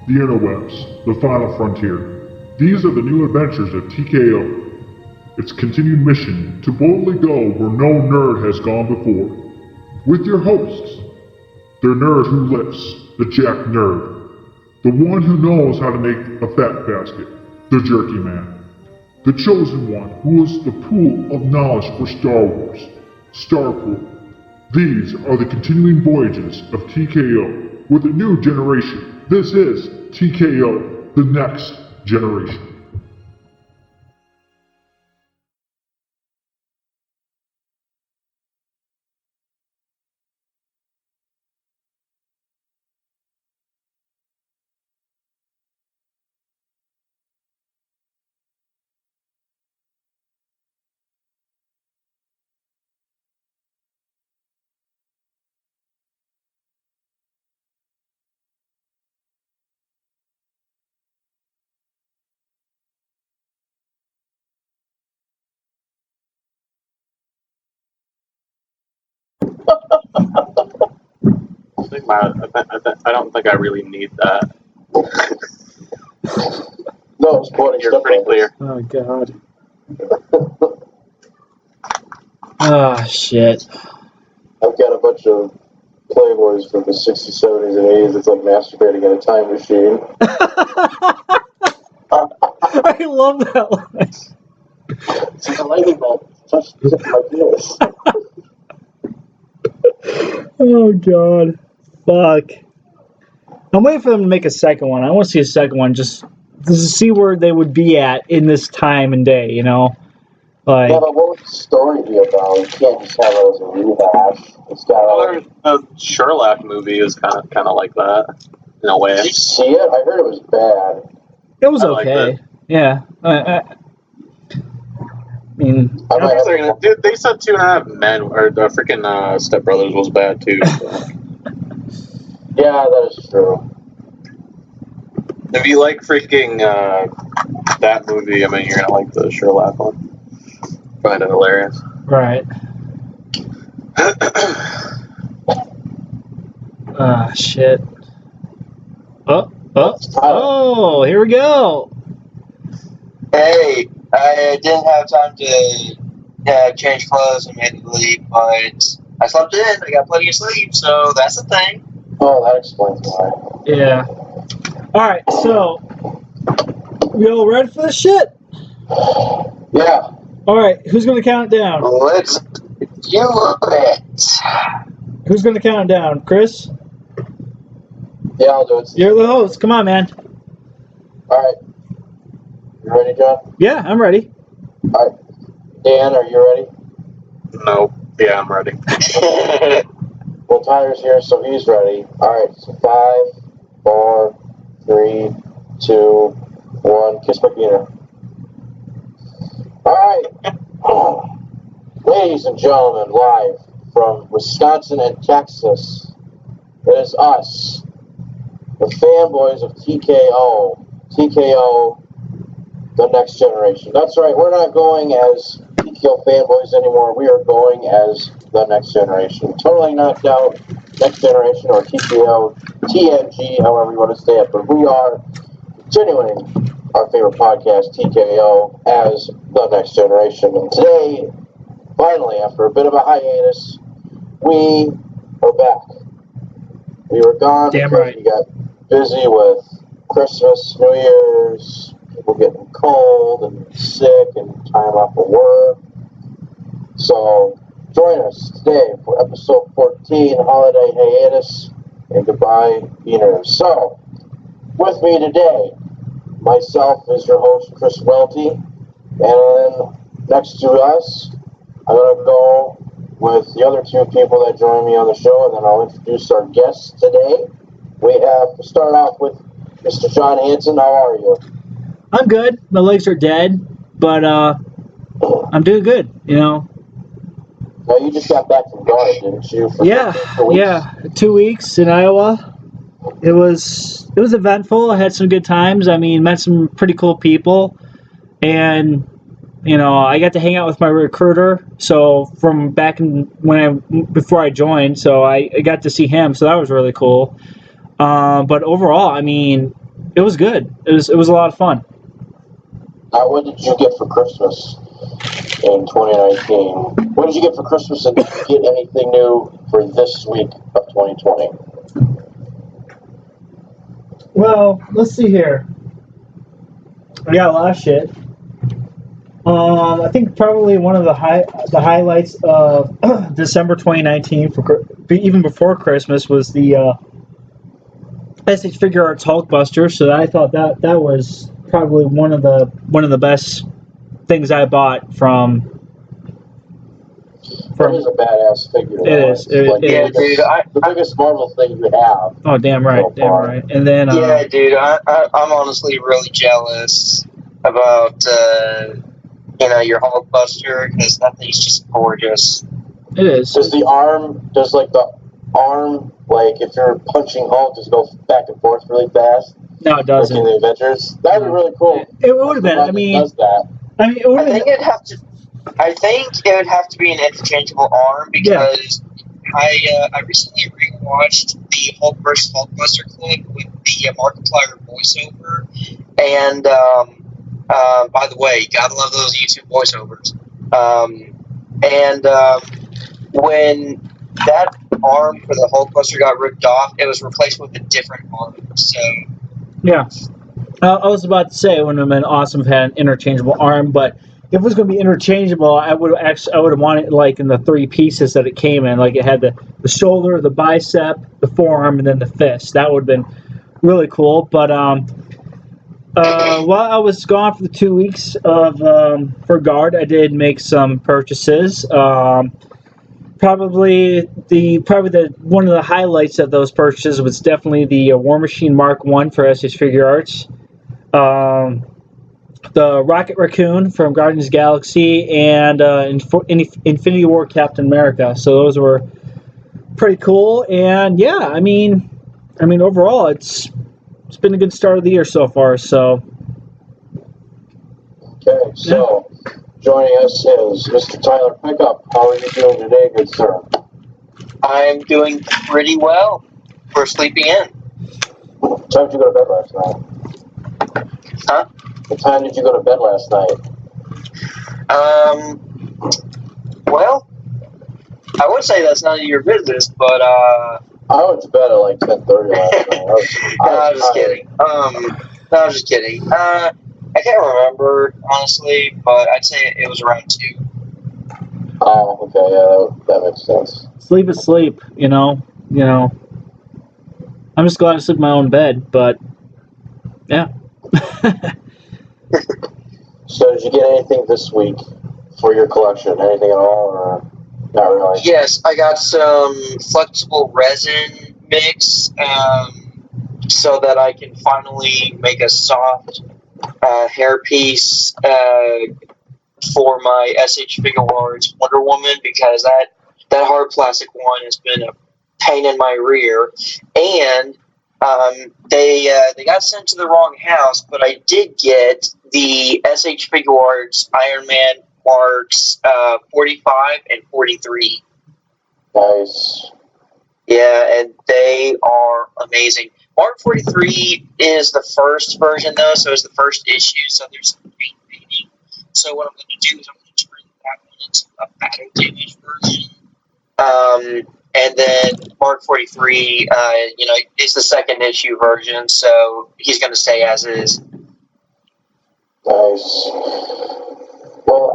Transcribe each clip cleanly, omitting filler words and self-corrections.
the interwebs, the final frontier. These are the new adventures of TKO. Its continued mission to boldly go where no nerd has gone before. With your hosts, the nerd who lifts, the Jack Nerd. The one who knows how to make a fat basket, the Jerky Man. The chosen one who is the pool of knowledge for Star Wars, Starpool. These are the continuing voyages of TKO with a new generation. This is TKO, the next generation. I don't think I really need that. No, it's quoting You're pretty clear. Oh, God. Ah, shit. I've got a bunch of Playboys from the 60s, 70s, and 80s. It's like masturbating in a time machine. I love that line. It's like a lightning bolt. Touch my penis. Oh, God. Fuck. I'm waiting for them to make a second one. I want to see a second one just to see where they would be at in this time and day, you know? Like, Yeah, but what would the story be about? You can't just have it as a rehash. It's got The Sherlock movie is kind of like that in a way. Did you see it? I heard it was bad. it was I liked okay. it. Yeah. I mean, I might have to- Dude, they said 2.5 Men or the freaking Step Brothers was bad too. So. Yeah, that is true. If you like freaking that movie, I mean, you're gonna like the Sherlock one. Find it hilarious. right. Ah, shit. Oh, here we go. Hey, I didn't have time to change clothes immediately, but I slept in. I got plenty of sleep, so that's the thing. Oh, that explains why. Yeah. Alright, so, we all ready for this shit? Yeah. Alright, who's gonna count it down? Let's do it. Who's gonna count it down? Chris? Yeah, I'll do it. You're the host. Come on, man. Alright. You ready, John? Yeah, I'm ready. Alright. Dan, are you ready? No. Yeah, I'm ready. Well, Tyler's here, so he's ready. Alright, so 5, 4, 3, 2, 1. Kiss my peanut. Alright. Ladies and gentlemen, live from Wisconsin and Texas, it is us, the fanboys of TKO. TKO, the next generation. That's right, we're not going as TKO fanboys anymore. We are going as the next generation. Totally knocked out next generation or TKO, TNG, however you want to say it. But we are continuing our favorite podcast, TKO, as the next generation. And today, finally, after a bit of a hiatus, we are back. We were gone Damn because right. we got busy with Christmas, New Year's, people getting cold and sick and time off of work. So join us today for episode 14, Holiday Hiatus, and Goodbye Beaners. So, with me today, myself is your host, Chris Welty, and then next to us, I'm going to go with the other two people that join me on the show, and then I'll introduce our guests today. We have to start off with Mr. John Hanson. How are you? I'm good. My legs are dead, but I'm doing good, you know. Now, you just got back from guard, didn't you? For Yeah, 2 weeks? yeah. 2 weeks in Iowa. It was eventful. I had some good times. I mean, met some pretty cool people, and you know, I got to hang out with my recruiter. So from back in before I joined, so I got to see him. So that was really cool. But overall, I mean, it was good. It was a lot of fun. What did you get for Christmas in 2019? What did you get for Christmas, and did you get anything new for this week of 2020? Well, let's see here. I got a lot of shit. I think probably one of the highlights of December 2019, even before Christmas, was the SH Figure Arts Hulkbuster. So I thought that was probably one of the best things I bought from. That is a badass figure. It is. Like, Yeah, dude. the biggest Marvel thing you have. Oh, damn right, so damn far. right. And then Yeah, dude. I'm honestly really jealous about your Hulkbuster, because that thing's just gorgeous. it is. Does the arm, like, if you're punching Hulk, does it go back and forth really fast? No, it doesn't. Like in the Avengers? That would be really cool. It would have been. I mean, does that. it would I have think been. it would have to be an interchangeable arm, because I recently rewatched the Hulk vs. Hulkbuster clip with the Markiplier voiceover, and by the way, gotta love those YouTube voiceovers. When that arm for the Hulkbuster got ripped off, it was replaced with a different arm. So Yeah. I was about to say it would have been awesome if it had an interchangeable arm, but if it was going to be interchangeable, I would have wanted it like in the three pieces that it came in. Like it had the shoulder, the bicep, the forearm, and then the fist. That would have been really cool. But while I was gone for the 2 weeks for Guard, I did make some purchases. Probably one of the highlights of those purchases was definitely the War Machine Mark I for SH Figure Arts. The Rocket Raccoon from Guardians of the Galaxy, and Infinity War Captain America. So those were pretty cool. And yeah, I mean overall, it's been a good start of the year so far. So Okay, so joining us is Mr. Tyler Pickup. How are you doing today, good sir? I'm doing pretty well for sleeping in. What time did you go to bed last night? Huh? What time did you go to bed last night? Well, I would say that's none of your business, but I went to bed at like 10:30 last night. I was just kidding. No, I was just kidding. I can't remember, honestly, but I'd say it was around 2. Oh, okay, yeah, that makes sense. sleep is sleep, you know. I'm just glad I sleep in my own bed, but yeah. So did you get anything this week for your collection? Anything at all, or not really? Yes, I got some flexible resin mix, so that I can finally make a soft hairpiece for my SH Figure Arts Wonder Woman, because that hard plastic one has been a pain in my rear, and they got sent to the wrong house, but I did get the SH Figure Arts Iron Man Marks 45 and 43. Nice. Yeah, and they are amazing. Mark 43 is the first version, though, so it's the first issue, so there's some paint painting. So what I'm going to do is I'm going to turn that one into a battle damage version. And then Mark 43, is the second issue version, so he's going to stay as is. Nice. Well,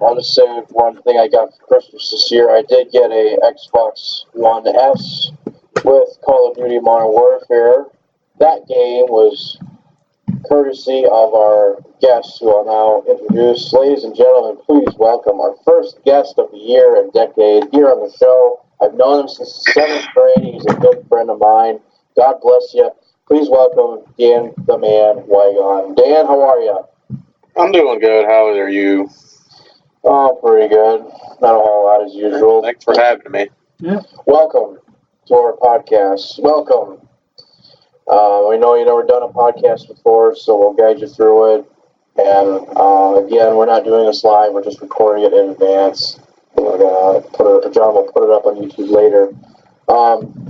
I'll just say one thing I got for Christmas this year. I did get a Xbox One S with Call of Duty Modern Warfare. That game was courtesy of our guests, who I'll now introduce. Ladies and gentlemen, please welcome our first guest of the year and decade here on the show. I've known him since the 7th grade. He's a good friend of mine. God bless you. Please welcome Dan the Man Weigang. Dan, how are you? I'm doing good. How are you? Oh, pretty good. Not a whole lot as usual. Thanks for having me. Yeah. Welcome to our podcast. Welcome. We know you've never done a podcast before, so we'll guide you through it. And again, we're not doing this live. We're just recording it in advance. We're gonna John will put it up on YouTube later.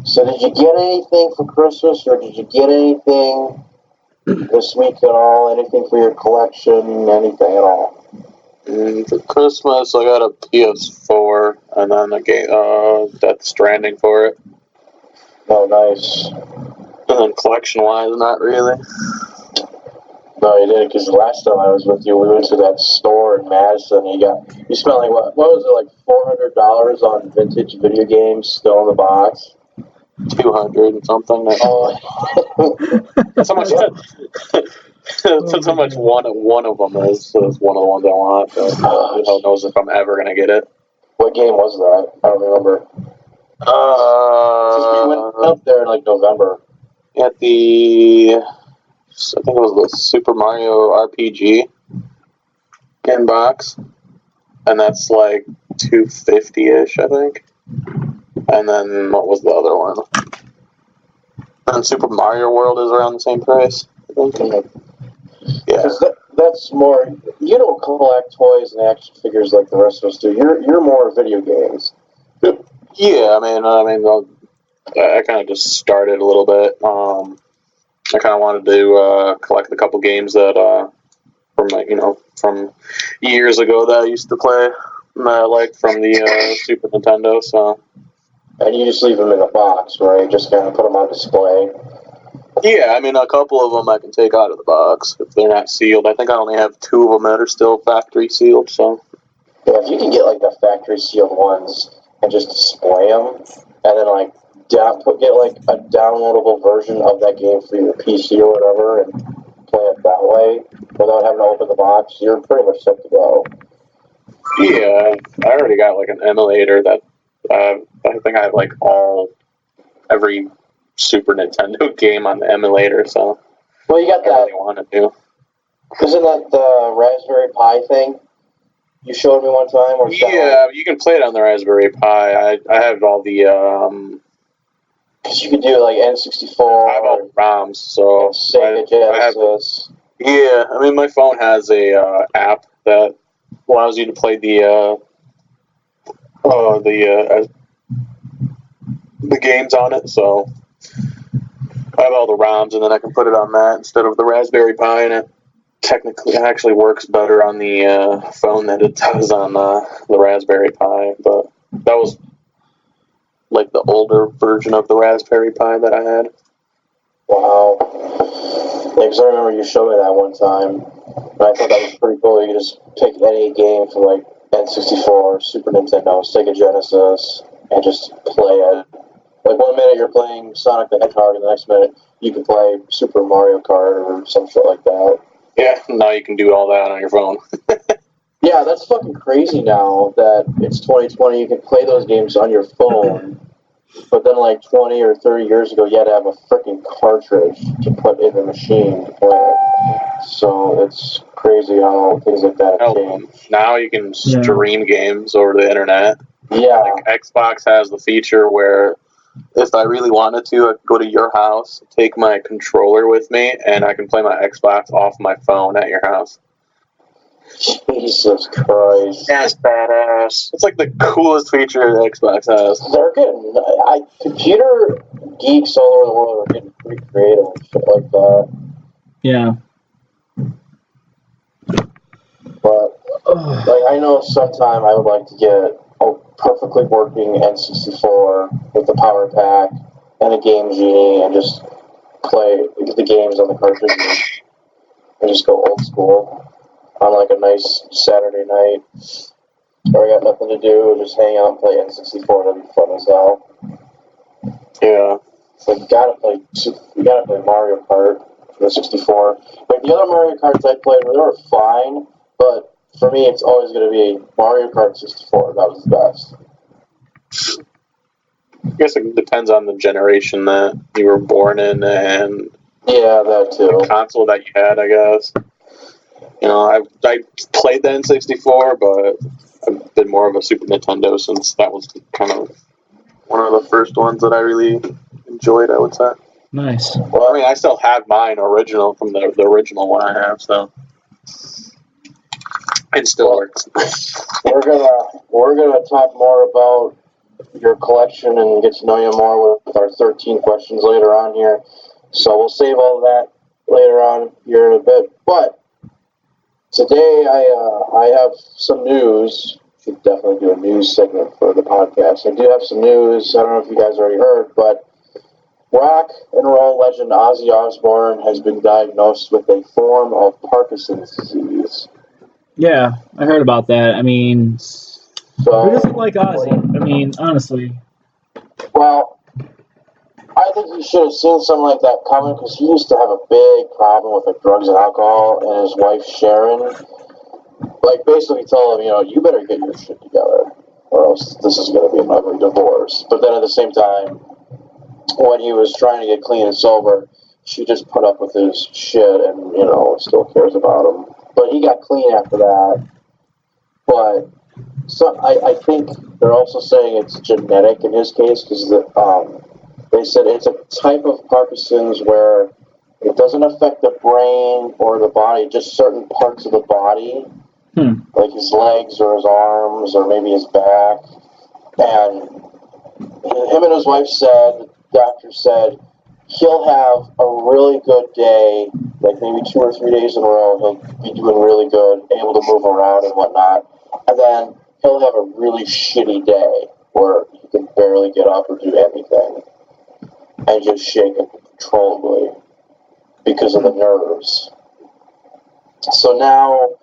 So did you get anything for Christmas, or did you get anything this week at all? Anything for your collection? Anything at all? For Christmas, I got a PS4 and then a game, Death Stranding for it. Oh, nice. And then collection-wise, not really. No, you didn't, because the last time I was with you, we went to that store in Madison. You spent like what was it, like $400 on vintage video games still in the box? 200 and something. Oh, That's how much. That's how much one of them is. So it's one of the ones I want. But who knows if I'm ever gonna get it. what game was that? I don't remember. We went up there in like November. At the, I think it was the Super Mario RPG inbox, and that's like $250-ish, I think. And then what was the other one? And Super Mario World is around the same price, I think. Yeah. That's more. You don't collect toys and action figures like the rest of us do. You're more video games. Yeah, I mean, I kind of just started a little bit. I kind of wanted to collect a couple games that from years ago that I used to play, like from the Super Nintendo. So. And you just leave them in a box, right? Just kind of put them on display. Yeah, I mean, a couple of them I can take out of the box if they're not sealed. I think I only have 2 of them that are still factory sealed. So. Yeah, if you can get like the factory sealed ones and just display them, and then like get like a downloadable version of that game for your PC or whatever, and play it that way without having to open the box, you're pretty much set to go. Yeah, I already got like an emulator that I think I have like every Super Nintendo game on the emulator. So. Well, you got I really want to do. Isn't that the Raspberry Pi thing you showed me one time? Or yeah, you can play it on the Raspberry Pi. I have all the. Because you could do like N64. I have all the ROMs, so. Sega Genesis. Yeah, I mean, my phone has a app that allows you to play the games on it. So I have all the ROMs, and then I can put it on that instead of the Raspberry Pi, and it actually works better on the phone than it does on the Raspberry Pi. But that was like the older version of the Raspberry Pi that I had. Wow. Yeah, because I remember you showed me that one time, and I thought that was pretty cool. You could just pick any game from like N64, Super Nintendo, Sega Genesis, and just play it. Like 1 minute you're playing Sonic the Hedgehog, and the next minute you can play Super Mario Kart or some shit like that. Yeah, now you can do all that on your phone. Yeah, that's fucking crazy now that it's 2020. You can play those games on your phone, but then like 20 or 30 years ago, you had to have a freaking cartridge to put in the machine to play it. So it's crazy how things like that have changed. Now you can stream games over the internet. Yeah. Like Xbox has the feature where if I really wanted to, I could go to your house, take my controller with me, and I can play my Xbox off my phone at your house. Jesus Christ. That's badass. It's like the coolest feature that Xbox has. They're getting... computer geeks all over the world are getting pretty creative and shit like that. Yeah. But, like, I know sometime I would like to get a perfectly working N64 with the power pack and a Game Genie and just get the games on the cartridge and just go old school on like a nice Saturday night where I got nothing to do and just hang out and play N64. That'd be fun as hell. Yeah. So you gotta play Mario Kart for the 64. Like the other Mario Karts I played, they were fine, but for me, it's always going to be Mario Kart 64. That was the best. I guess it depends on the generation that you were born in and yeah, that too. The console that you had, I guess. You know, I played the N64, but I've been more of a Super Nintendo since that was kind of one of the first ones that I really enjoyed, I would say. Nice. Well, I mean, I still have mine original from the original one I have, so it still works. We're gonna talk more about your collection and get to know you more with our 13 questions later on here. So we'll save all that later on here in a bit. But today I have some news. Should definitely do a news segment for the podcast. I do have some news. I don't know if you guys already heard, but rock and roll legend Ozzy Osbourne has been diagnosed with a form of Parkinson's disease. Yeah, I heard about that. I mean, So, who doesn't like Ozzy? I mean, honestly. well, I think he should have seen something like that coming because he used to have a big problem with like drugs and alcohol, and his wife Sharon, like basically told him, you better get your shit together, or else this is going to be an ugly divorce. But then at the same time, when he was trying to get clean and sober, she just put up with his shit and still cares about him. But he got clean after that. But so I think they're also saying it's genetic in his case because they said it's a type of Parkinson's where it doesn't affect the brain or the body, just certain parts of the body, like his legs or his arms or maybe his back. And him and his wife said, the doctor said, he'll have a really good day, like maybe 2 or 3 days in a row. He'll be doing really good, able to move around and whatnot. And then he'll have a really shitty day where he can barely get up or do anything and just shake uncontrollably because of the nerves. So now,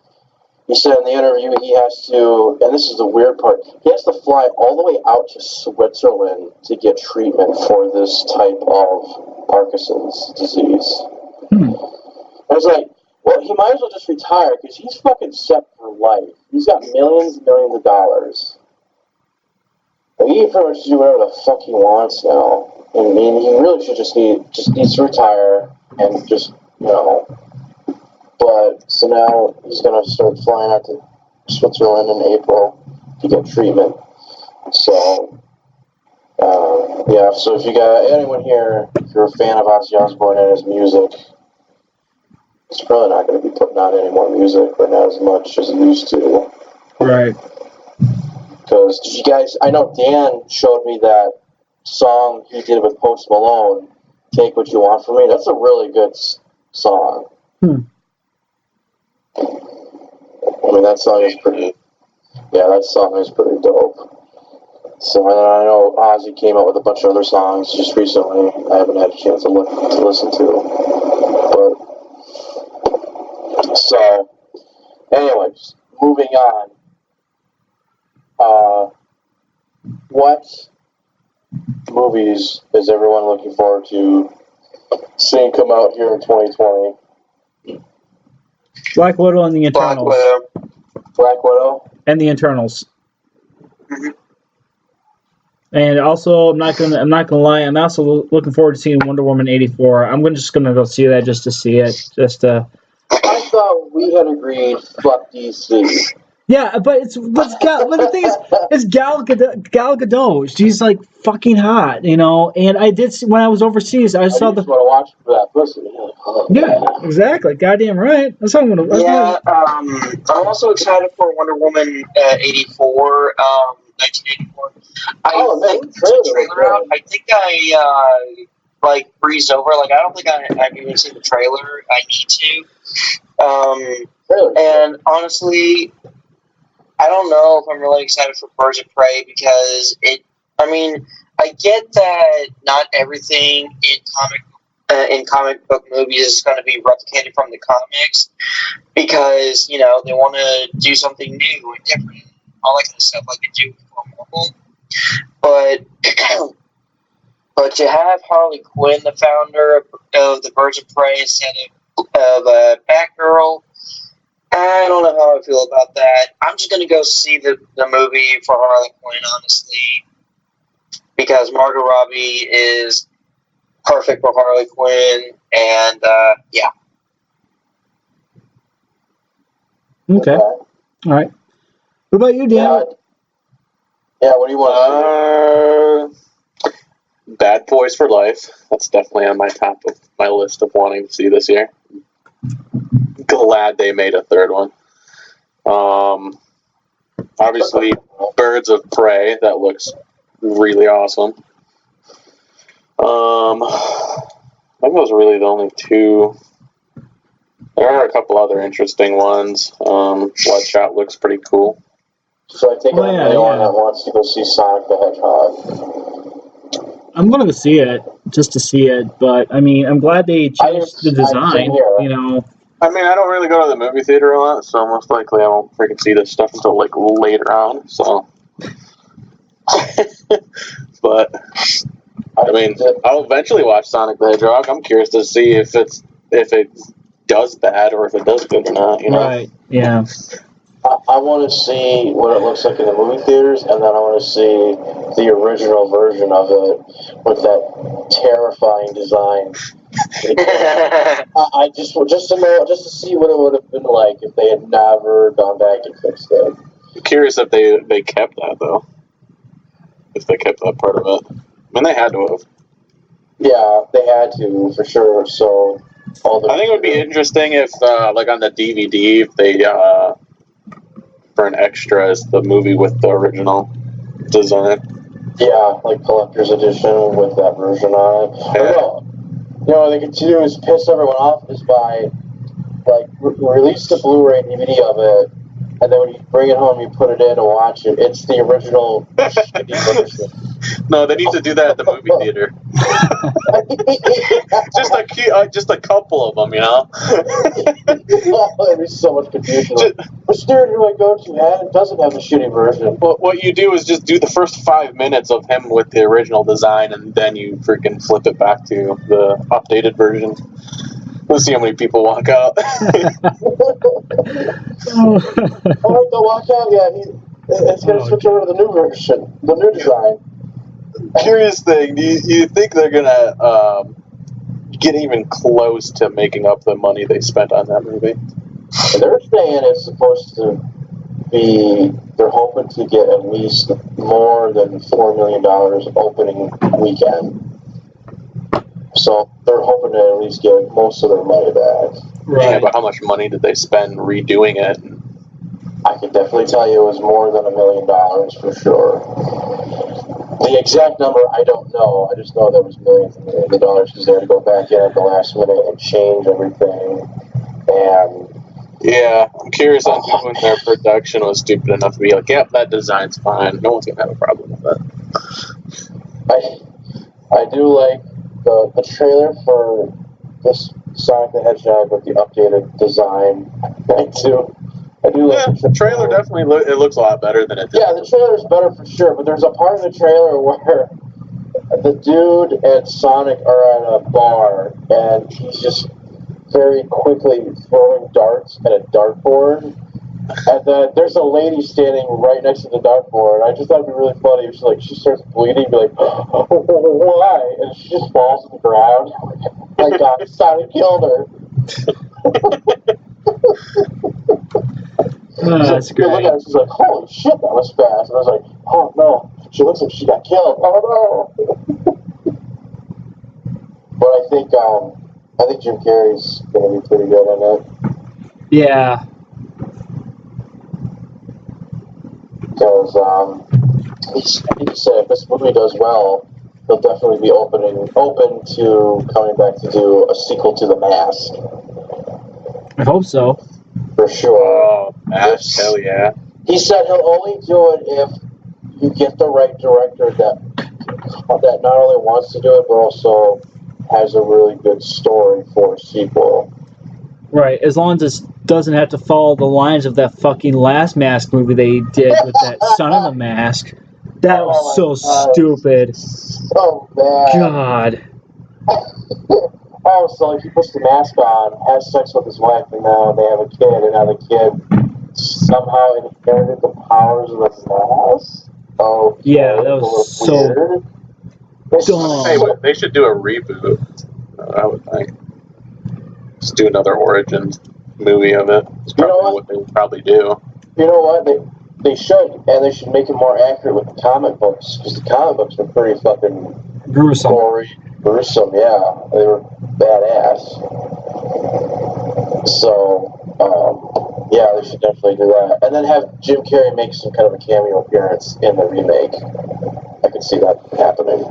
he said in the interview he has to, and this is the weird part, he has to fly all the way out to Switzerland to get treatment for this type of Parkinson's disease. I was like, well, he might as well just retire because he's fucking set for life. He's got millions and millions of dollars. Like, he can pretty much do whatever the fuck he wants now. I mean, he really should just needs to retire and just, But so now he's gonna start flying out to Switzerland in April to get treatment. So yeah. So if you got anyone here, if you're a fan of Ozzy Osbourne and his music, he's probably not going to be putting out any more music or not as much as he used to. Right. Because did you guys? I know Dan showed me that song he did with Post Malone, "Take What You Want From Me." That's a really good song. I mean, that song is pretty. Yeah, that song is pretty dope. So and I know Ozzy came out with a bunch of other songs just recently. I haven't had a chance to listen to, but so. Anyways, moving on. What movies is everyone looking forward to seeing come out here in 2020? Black Widow and the Black Eternals. Widow. Black Widow? And the Eternals. Mhm. And also, I'm not gonna lie. I'm also looking forward to seeing Wonder Woman 84. I'm just gonna go see that just to see it. I thought we had agreed. Fuck DC. Yeah, but but the thing is, it's Gal Gadot. She's like fucking hot, And I did see, when I was overseas, I saw I just want to watch for that pussy. Yeah, exactly. Goddamn right. That's what I'm gonna. Yeah, I'm also excited for Wonder Woman 84, 1984. I think the trailer out. I think I breezed over. Like, I don't think I've even seen the trailer. I need to. And honestly, I don't know if I'm really excited for Birds of Prey because I get that not everything in comic book movies is going to be replicated from the comics because, they want to do something new and different, all that kind of stuff like they do for Marvel. But to have Harley Quinn, the founder of the Birds of Prey, instead of Batgirl, I don't know how I feel about that. I'm just going to go see the movie for Harley Quinn, honestly, because Margot Robbie is perfect for Harley Quinn, and yeah. Okay. All right. What about you, Dan? Yeah, what do you want to see? Bad Boys for Life. That's definitely on my top of my list of wanting to see this year. Glad they made a third one. Obviously, Birds of Prey. That looks really awesome. I think those are really the only two There are a couple other interesting ones. Bloodshot looks pretty cool. So I take it Oh, yeah, anyone yeah. that wants to go see Sonic the Hedgehog. I'm going to see it just to see it, but I mean, I'm glad they changed the Same design. here. You know, I mean, I don't really go to the movie theater a lot, so most likely I won't freaking see this stuff until like later on. So, but I mean, I'll eventually watch Sonic the Hedgehog. I'm curious to see if it does bad or if it does good or not. You know? right? Yeah. I want to see what it looks like in the movie theaters, and then I want to see the original version of it with that terrifying design. I just to know, just to see what it would have been like if they had never gone back and fixed it. I'm curious if they kept that though. If they kept that part of it, I mean, they had to have. Yeah, they had to for sure. So I think it would be interesting if, like on the DVD, if they for an extra is the movie with the original design. Yeah, like collector's edition with that version on it. Yeah. No, you know, what they could do is piss everyone off is by like release the Blu-ray DVD of it, and then when you bring it home, you put it in and watch it. It's the original shitty version. No, they need to do that at the movie theater. Just a couple of them, you know. There's so much confusion. Which theater do I go to? Man, it doesn't have a shitty version. What you do is just do the first 5 minutes of him with the original design, and then you freaking flip it back to the updated version. Let's see how many people walk out. Alright, they'll walk out. Yeah, it's going to switch over to the new version, the new design. Curious thing, do you think they're gonna get even close to making up the money they spent on that movie? They're saying it's supposed to be, they're hoping to get at least more than $4 million opening weekend. So they're hoping to at least get most of their money back. Yeah, but how much money did they spend redoing it? I can definitely tell you it was more than $1 million for sure. The exact number, I don't know. I just know there was millions and millions of dollars because they had to go back in at the last minute and change everything. And yeah, I'm curious on who in their production was stupid enough to be like, yep, that design's fine. No one's gonna have a problem with that. I do like the trailer for this Sonic the Hedgehog with the updated design. I do like the trailer. Definitely it looks a lot better than it did. Yeah, the trailer's better for sure, but there's a part of the trailer where the dude and Sonic are at a bar, and he's just very quickly throwing darts at a dartboard. And then there's a lady standing right next to the dartboard. I just thought it'd be really funny if she starts bleeding, be like, why? And she just falls to the ground. My God, Sonic killed her. That's great. Look at her, she's like, holy shit, that was fast. And I was like, oh no. She looks like she got killed. Oh no. But I think Jim Carrey's gonna be pretty good in it. Yeah. Because he said if this movie does well, he'll definitely be open to coming back to do a sequel to The Mask. I hope so. For sure. Oh, Mask, hell yeah. He said he'll only do it if you get the right director that not only wants to do it, but also has a really good story for a sequel. Right, as long as it doesn't have to follow the lines of that fucking last Mask movie they did with that Son of a Mask. That was so stupid. So bad. God. Oh, so he puts the mask on, has sex with his wife, and now they have a kid, and now the kid somehow inherited the powers of the mask? Oh, yeah, that was so weird. dumb. Hey, they should do a reboot, I would think. Just do another origins movie of it. It's probably what they would probably do. You know what? They should, and they should make it more accurate with the comic books, because the comic books were pretty fucking gruesome. Gory, gruesome, yeah. They were badass. So, yeah, they should definitely do that. And then have Jim Carrey make some kind of a cameo appearance in the remake. I could see that happening.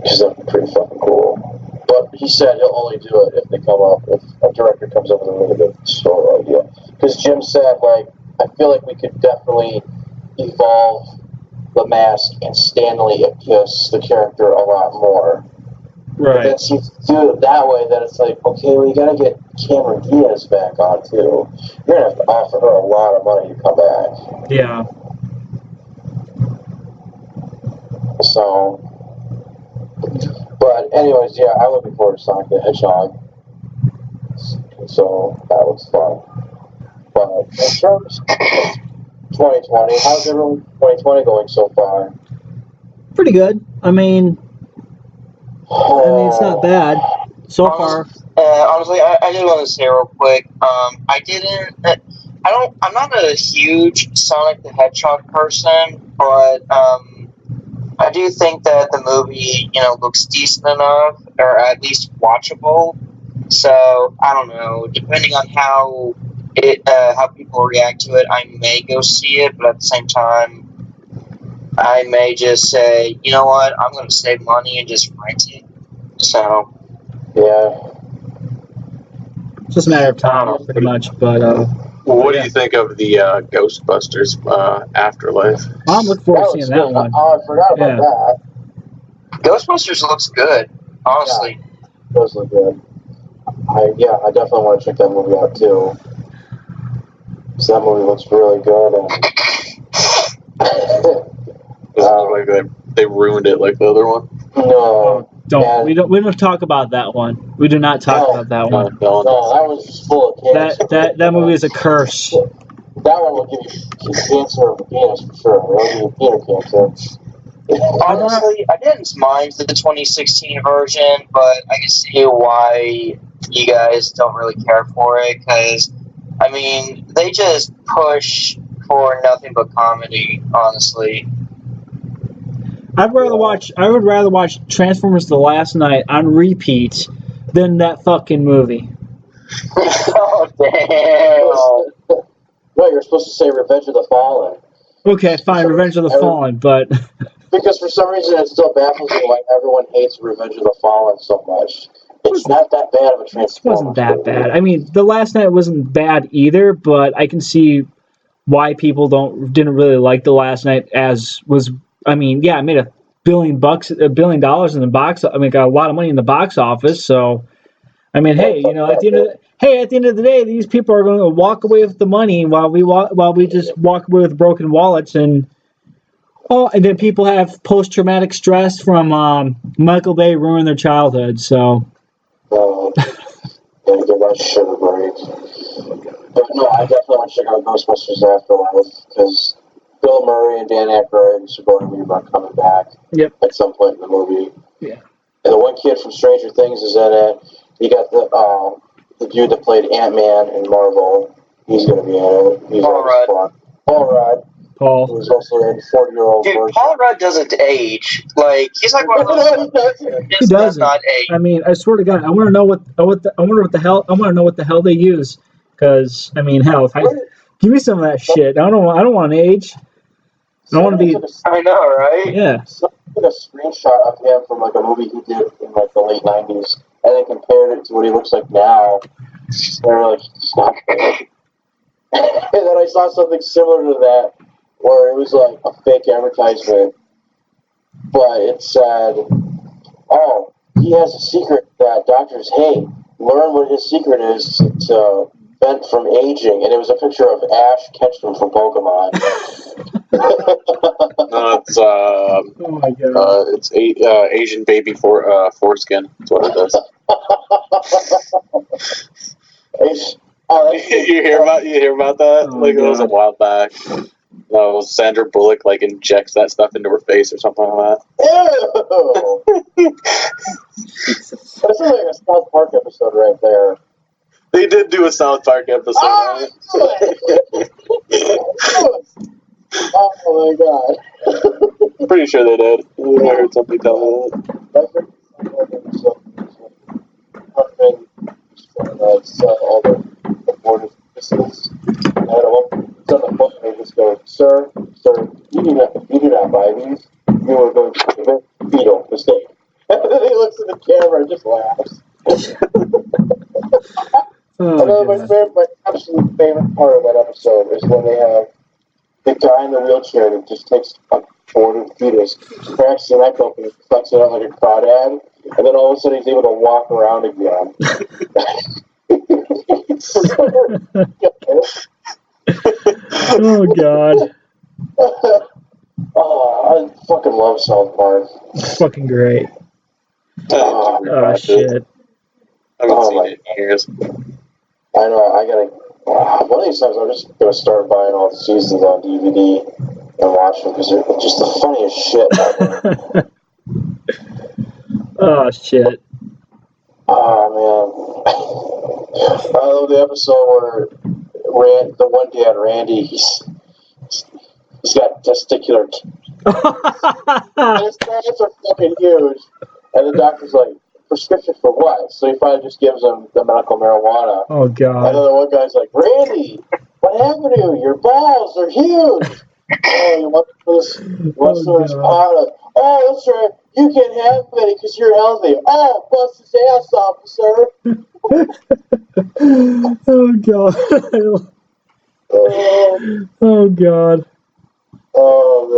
Because that'd be pretty fucking cool. But he said he'll only do it if a director comes up with a really good story idea. Because Jim said, like, I feel like we could definitely evolve the Mask and Stanley Ipkiss, the character, a lot more. But then see, do it that way, then it's like, okay, well, you gotta get Cameron Diaz back on, too. You're gonna have to offer her a lot of money to come back. Yeah. So, but anyways, yeah, I'm looking forward to Sonic the Hedgehog. So, that looks fun. But in terms of 2020, how's everyone 2020 going so far? Pretty good. I mean, it's not bad so far. Honestly, I did want to say real quick. I'm not a huge Sonic the Hedgehog person, but I do think that the movie, looks decent enough, or at least watchable. So I don't know. Depending on how people react to it, I may go see it. But at the same time, I may just say, you know what, I'm going to save money and just rent it. So Yeah. It's just a matter of time, pretty much. But what do you think of the Ghostbusters Afterlife? I'm looking forward to seeing that one. Oh, I forgot about that. Ghostbusters looks good, honestly. Yeah, it does look good. I definitely want to check that movie out too. So that movie looks really good, and Doesn't look like they ruined it like the other one. no, we don't talk about that one. We do not talk about that one. No, that was just full of cancer. That movie is a curse. That one will give you cancer of the penis for sure. It'll give you penis cancer. Honestly, I didn't mind the 2016 version, but I can see why you guys don't really care for it, because, I mean, they just push for nothing but comedy, honestly. I would rather watch Transformers: The Last Night on repeat than that fucking movie. Oh, damn. No, you're supposed to say Revenge of the Fallen. Okay, fine, Revenge of the Fallen, but... Because for some reason it still baffles me why everyone hates Revenge of the Fallen so much. It's not that bad of a Transformers. It wasn't that bad. I mean, The Last Night wasn't bad either, but I can see why people didn't really like The Last Night as was... I mean, yeah, it made $1 billion in the box. I mean, got a lot of money in the box office. So, I mean, hey, at the end of the day, these people are going to walk away with the money while we just walk away with broken wallets, and then people have post-traumatic stress from Michael Bay ruining their childhood. So, gotta get that sugar break. But no, I definitely want to check out Ghostbusters Afterlife because Bill Murray and Dan Aykroyd are going to be coming back at some point in the movie. Yeah. And the one kid from Stranger Things is in it. You got the dude that played Ant-Man in Marvel. He's going to be in it. He's Paul Rudd. Paul Rudd. Paul. Who's also a 40-year-old Dude, version. Paul Rudd doesn't age. Like, he's like one of those. He does not age. I mean, I swear to God, I want to know what the hell they use. Because, I mean, hell, give me some of that shit. I don't want to age. I want to be. I know, right? Yeah. Someone took a screenshot of him from like a movie he did in like the late 90s, and they compared it to what he looks like now. They were like, it's not bad. And then I saw something similar to that, where it was like a fake advertisement, but it said, "Oh, he has a secret that doctors hate. Learn what his secret is to prevent from aging." And it was a picture of Ash Ketchum from Pokemon. No, it's Oh my God. it's Asian baby foreskin. That's what it is. You hear about that? Oh, like it was a while back. No, Sandra Bullock like injects that stuff into her face or something like that. Ew! That's like a South Park episode right there. They did do a South Park episode. Oh, oh my God! I'm pretty sure they did. I heard somebody tell me that. Sell all the border missiles. And it's on the phone and they just go, sir, you do not buy these. You are going to commit fatal mistake. And then he looks at the camera and just laughs. Although Oh, God. my absolute favorite part of that episode is when they have the guy in the wheelchair that just takes a aborted fetus, cracks the neck open, and flex it out like a crawdad, and then all of a sudden he's able to walk around again. Oh, God. Oh, I fucking love South Park. It's fucking great. Oh, I shit. haven't Oh seen my- it in years. I know, I gotta. One of these times I'm just gonna start buying all the seasons on DVD and watch them because they're just the funniest shit ever. Oh, shit. Oh man. I love the episode where the one dad, Randy, he's got testicular. And his parents are fucking huge. And the doctor's like, prescription for what? So he finally just gives him the medical marijuana. Oh, And then God. the one guy's like, Randy, what happened to you? Your balls are huge. Oh, you want this? What's Oh, this God. pot? Oh, that's right. You can't have any because you're healthy. Oh, bust his ass, officer. Oh, God. Oh, Oh, God. oh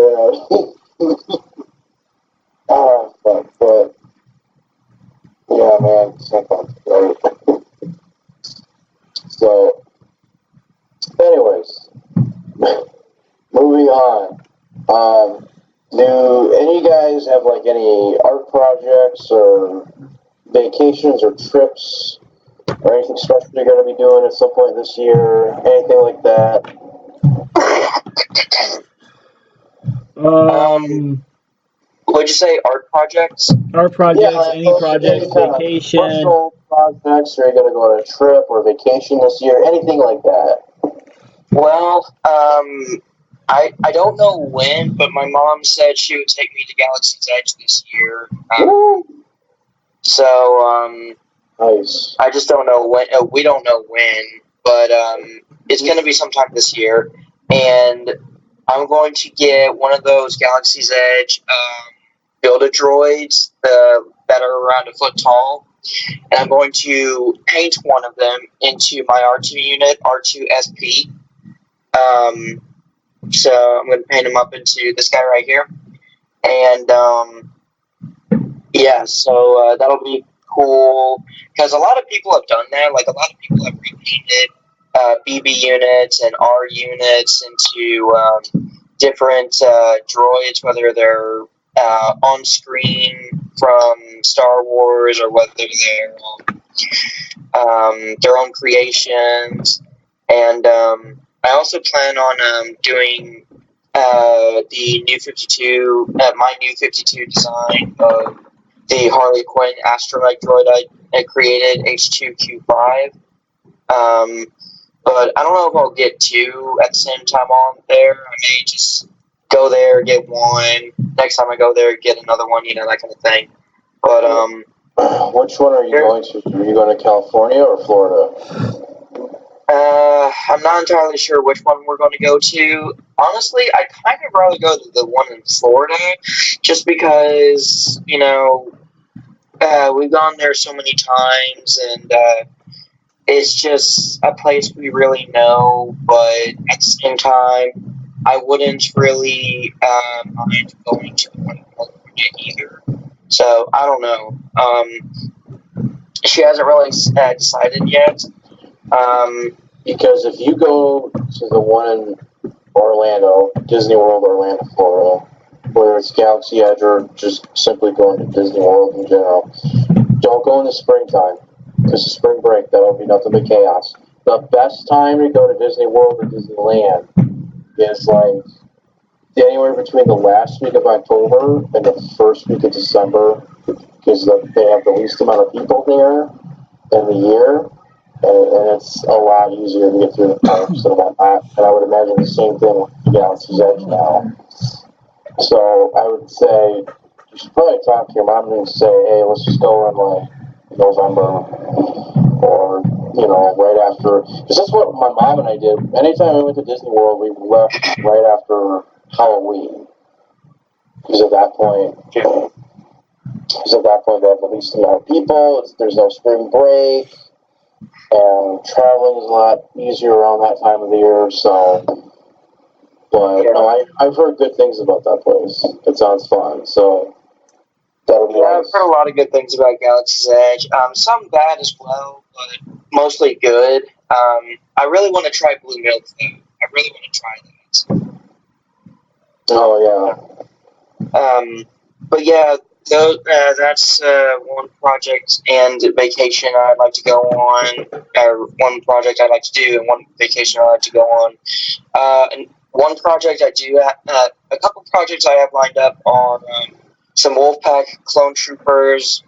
man. Oh, fuck, but yeah, man, something's great. So, anyways, moving on. Do any of you guys have like any art projects or vacations or trips or anything special you're going to be doing at some point this year? Anything like that? What'd you say? Art projects? Our projects, like, any projects, any kind of vacation. personal projects, or you're going to go on a trip or vacation this year? Anything like that? Well, I don't know when, but my mom said she would take me to Galaxy's Edge this year. So Nice. I just don't know when. We don't know when, but it's going to be sometime this year, and I'm going to get one of those Galaxy's Edge Build-A-Droids that are around a foot tall, and I'm going to paint one of them into my R2 unit, R2SP. So I'm going to paint him up into this guy right here, and yeah, so that'll be cool because a lot of people have done that. Like a lot of people have repainted BB units and R units into different droids, whether they're on screen from Star Wars or whether they're their own creations. And I also plan on doing the new 52, my new 52 design of the Harley Quinn astromech droid I created, H2Q5. But I don't know if I'll get two at the same time on there. I may just go there, get one. Next time I go there, get another one, that kind of thing. But which one are you going to? Are you going to California or Florida? I'm not entirely sure which one we're going to go to. Honestly, I kind of rather go to the one in Florida, just because we've gone there so many times, and it's just a place we really know. But at the same time, I wouldn't really mind going to the one in California either. So I don't know. She hasn't really decided yet. Because if you go to the one in Orlando, Disney World, Orlando, Florida, whether it's Galaxy Edge or just simply going to Disney World in general, don't go in the springtime, because the spring break, that'll be nothing but chaos. The best time to go to Disney World or Disneyland is like anywhere between the last week of October and the first week of December, because they have the least amount of people there in the year. And it's a lot easier to get through the parks and whatnot. And I would imagine the same thing with the Galaxy's Edge now. So I would say you should probably talk to your mom and say, hey, let's just go in like November or, right after. Because that's what my mom and I did. Anytime we went to Disney World, we left right after Halloween. Because at that point, they have the least amount of people. There's no spring break. and traveling is a lot easier around that time of the year. So, but Yeah. no, I've heard good things about that place. It sounds fun. So that'll be Yeah, I've nice. heard a lot of good things about Galaxy's Edge. Some bad as well, but mostly good. I really want to try Blue Milk though. I really want to try that. Oh But yeah, that's one project and vacation I'd like to go on, or one project I'd like to do, and one vacation I'd like to go on. And one project I do, a couple projects I have lined up on some Wolfpack clone troopers,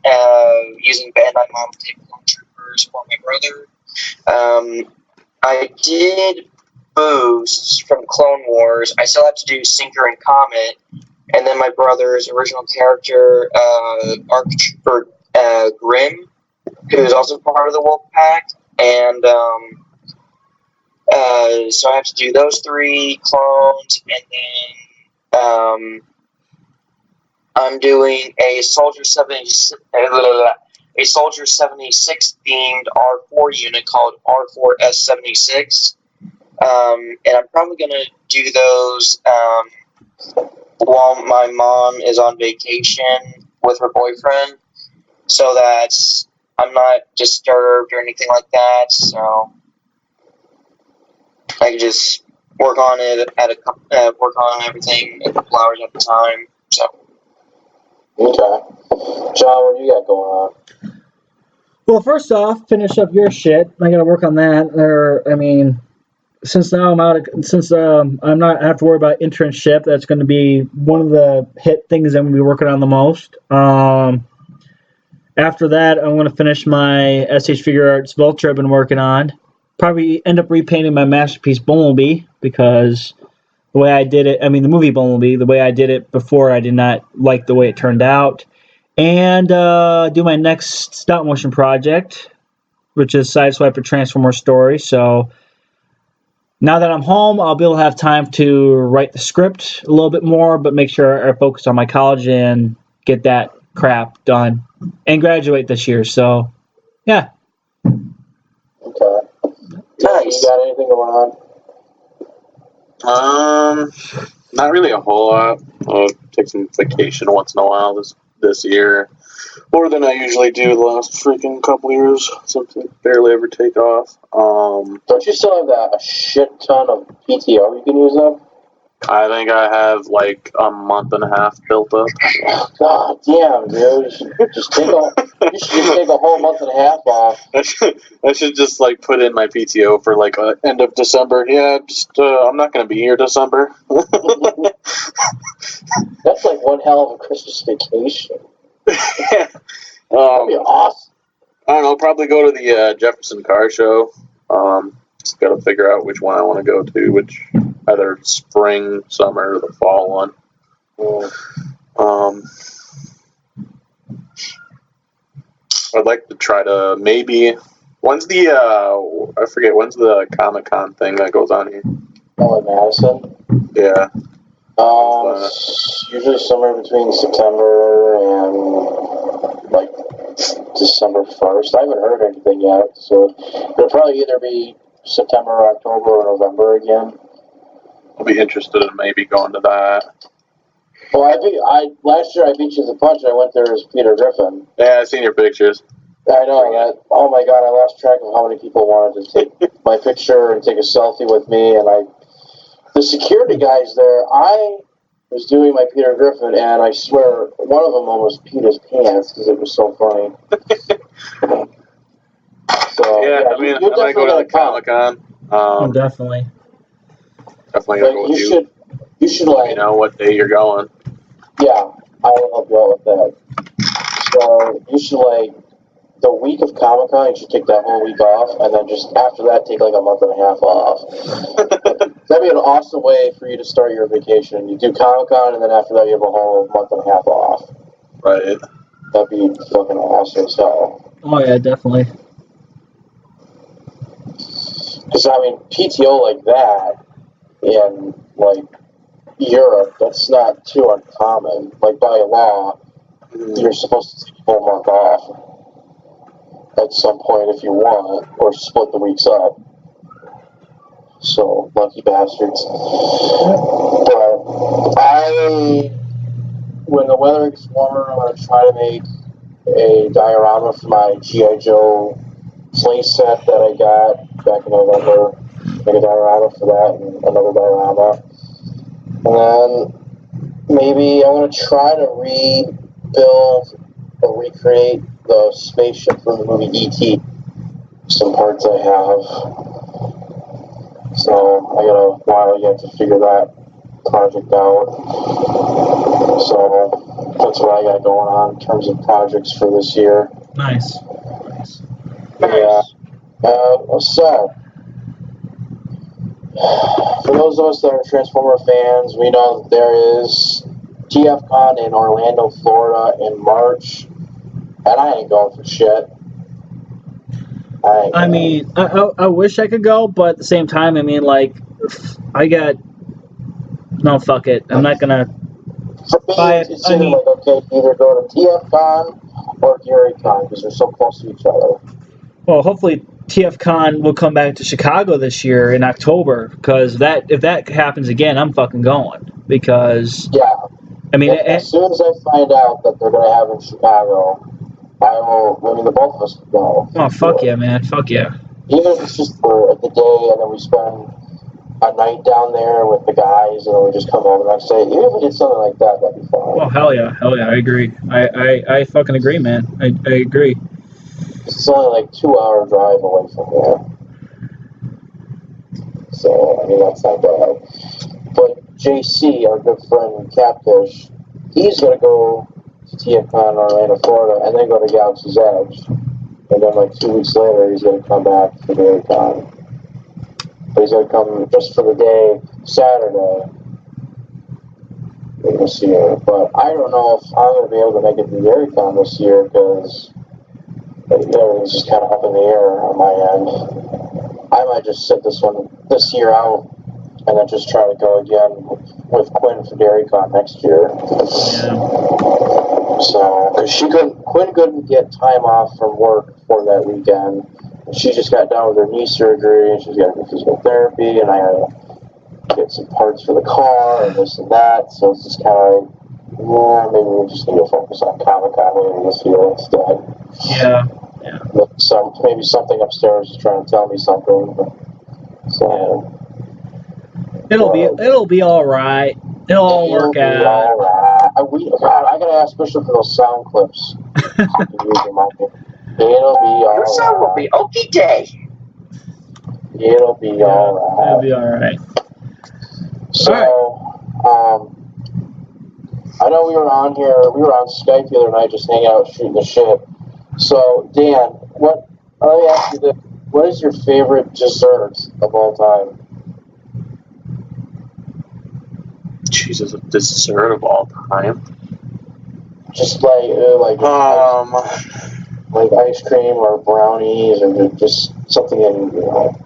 using Bandai Namco clone troopers for my brother. I did boosts from Clone Wars. I still have to do Sinker and Comet. And then my brother's original character, Arc Trooper Grim, who is also part of the Wolf Pack. And so I have to do those 3 clones. And then I'm doing a Soldier 76 themed R4 unit called R4S76. And I'm probably going to do those while my mom is on vacation with her boyfriend, so that I'm not disturbed or anything like that. So I can just work on it work on everything a couple hours at a time. So yeah. Okay. John, what do you got going on? Well, first off, finish up your shit. I gotta work on that. Since now I'm out of, since I'm not I have to worry about internship, that's going to be one of the hit things I'm going to be working on the most. After that, I'm going to finish my SH Figure Arts Vulture I've been working on. Probably end up repainting my masterpiece Bumblebee, because the way I did it, the movie Bumblebee, the way I did it before, I did not like the way it turned out. And do my next stop motion project, which is Sideswiper Transformer Story. So now that I'm home, I'll be able to have time to write the script a little bit more, but make sure I focus on my college and get that crap done and graduate this year. So, yeah. Okay. nice. You got anything going on? Not really a whole lot. I'll take some vacation once in a while this year, more than I usually do the last freaking couple years. Something barely ever take off. Don't you still have a shit ton of PTO you can use up? I think I have like a month and a half built up. God damn, dude. You should just take a whole month and a half off. I should just like put in my PTO for like end of December. Yeah, just I'm not gonna be here December. That's like one hell of a Christmas vacation. That'd be awesome. I don't know. Probably go to the Jefferson Car Show. Just gotta figure out which one I want to go to, which either spring, summer, or the fall one. I'd like to try to maybe. When's the I forget when's the Comic-Con thing that goes on here? Oh, in Madison? Yeah. It's usually somewhere between September and like December 1st. I haven't heard anything yet, so it'll probably either be September, October, or November again. I'll be interested in maybe going to that. Well, last year I beat you to the punch. I went there as Peter Griffin. Yeah, I've seen your pictures. I know that. Oh my God, I lost track of how many people wanted to take my picture and take a selfie with me, and the security guys there, I was doing my Peter Griffin, and I swear one of them almost peed his pants because it was so funny. So yeah, I mean, I might go to the Comic-Con. Definitely. Definitely gonna go with you. You should like. You know what day you're going. Yeah, I will help you out with that. So you should the week of Comic-Con, you should take that whole week off, and then just after that, take like a month and a half off. That'd be an awesome way for you to start your vacation. You do Comic-Con, and then after that, you have a whole month and a half off. Right. That'd be fucking awesome as hell. Oh, yeah, definitely. Because, PTO like that in, Europe, that's not too uncommon. By law, you're supposed to take a whole month off. at some point if you want, or split the weeks up. So, lucky bastards. But when the weather gets warmer, I'm going to try to make a diorama for my G.I. Joe play set that I got back in November. Make a diorama for that and another diorama. And then maybe I'm going to try to rebuild or recreate the spaceship from the movie E.T. Some parts I have. So I got a while yet to figure that project out. So that's what I got going on in terms of projects for this year. Nice. Yeah. So, for those of us that are Transformer fans, we know that there is TFCon in Orlando, Florida in March, and I ain't going for shit. I mean, I wish I could go, but at the same time, I mean, like, no, fuck it. I'm not gonna. For me, it's either like, okay, either go to TFCon or GaryCon because they're so close to each other. Well, hopefully TFCon will come back to Chicago this year in October, because if that happens again, I'm fucking going. Because yeah, I mean, as soon as I find out that they're gonna have in Chicago, I will. I mean, the both of us can go. Oh fuck yeah, man! Fuck yeah! Even if it's just for the day, and then we spend a night down there with the guys, and then we just come home the next day. Even if we did something like that, that'd be fun. Oh hell yeah! I agree. I fucking agree, man. I agree. It's only like 2-hour drive away from here, so I mean that's not bad. But JC, our good friend Catfish, he's gonna go to TFCon in Orlando, Florida, and then go to Galaxy's Edge, and then like 2 weeks later he's gonna come back for GaryCon. But he's gonna come just for the day, Saturday, this year. But I don't know if I'm gonna be able to make it to GaryCon this year because everything's just kind of up in the air on my end. I might just sit this year out and then just try to go again with Quinn for GaryCon next year. Yeah. So, because Quinn couldn't get time off from work for that weekend. She just got done with her knee surgery, and she's got to do physical therapy, and I had to get some parts for the car, and this and that, so it's just kind of like, maybe we just need to focus on Comic-Con later this year instead. Yeah. So maybe something upstairs is trying to tell me something. So it'll be all right. It'll all work out. All right. I gotta ask Bishop for those sound clips. It'll be all right. Your sound will be okie day. It'll be all right. It'll be all right. So, I know we were on Skype the other night just hanging out shooting the shit. So, Dan, let me ask you this. What is your favorite dessert of all time? Jesus, a dessert of all time. Just like ice cream or brownies or just something in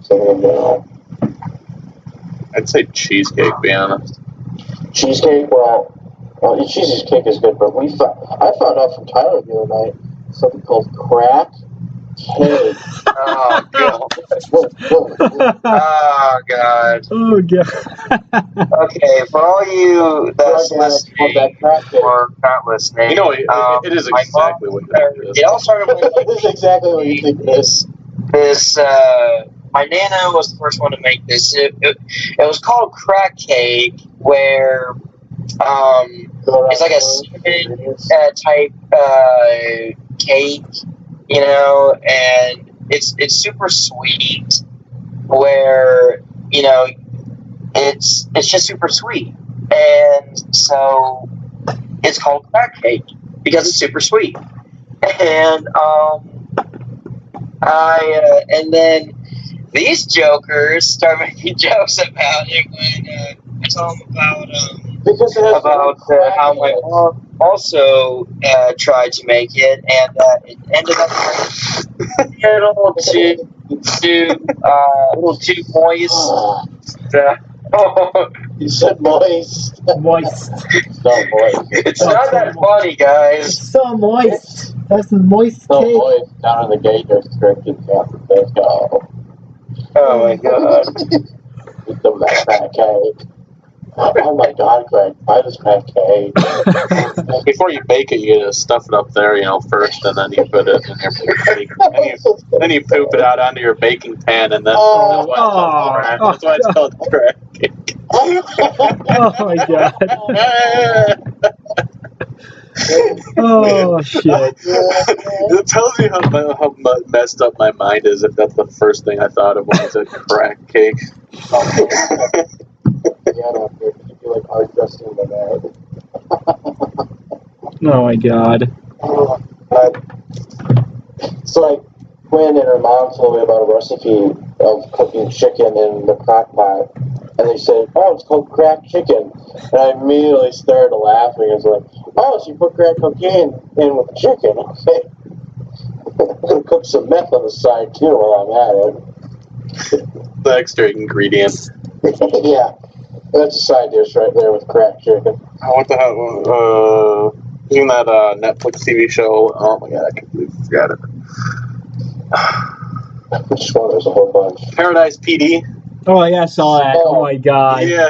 general. I'd say cheesecake, be honest. Cheesecake, well, cheesecake is good, but I found out from Tyler the other night something called crack cake. Oh god. Oh god. Oh god. Okay, for all you that's listening or not listening, You know, it is exactly what that is. It all started with It is exactly what you think it is. This my nana was the first one to make this. It was called crack cake, where it's like a cinnamon type cake, and it's super sweet, where it's just super sweet, and so it's called crack cake because it's super sweet, and and then these jokers start making jokes about it when I told them about how my mom also tried to make it, and it ended up a little too moist. You said moist. Moist. It's not moist. It's not that funny, guys. It's so moist. That's the moist So cake. boys down in the gate goes drinking camp. Let's go. Oh my god. Eat them that crack cake. Oh my god, Greg, buy this crack cake. Before you bake it, you gotta stuff it up there, first, and then you put it in your bake. Then you poop it out onto your baking pan, and then that's why it's called crack cake. Oh my god. Oh shit. It tells you how messed up my mind is if that's the first thing I thought of when I said crack cake. Yeah, no, you feel like art dressing in the bag. Oh my god. But it's like Quinn and her mom told me about a recipe of cooking chicken in the crock pot. And they said, oh, it's called crack chicken. And I immediately started laughing. I was like, oh, so you put crack cocaine in with chicken. Okay. I'm going to cook some meth on the side, too, while I'm at it. The extra ingredient. Yeah. That's a side dish right there with crack chicken. What the hell? Isn't that Netflix TV show? Oh my god, I completely forgot it. Which one? There's a whole bunch. Paradise PD. Oh yeah, I saw that. Oh my god. Yeah,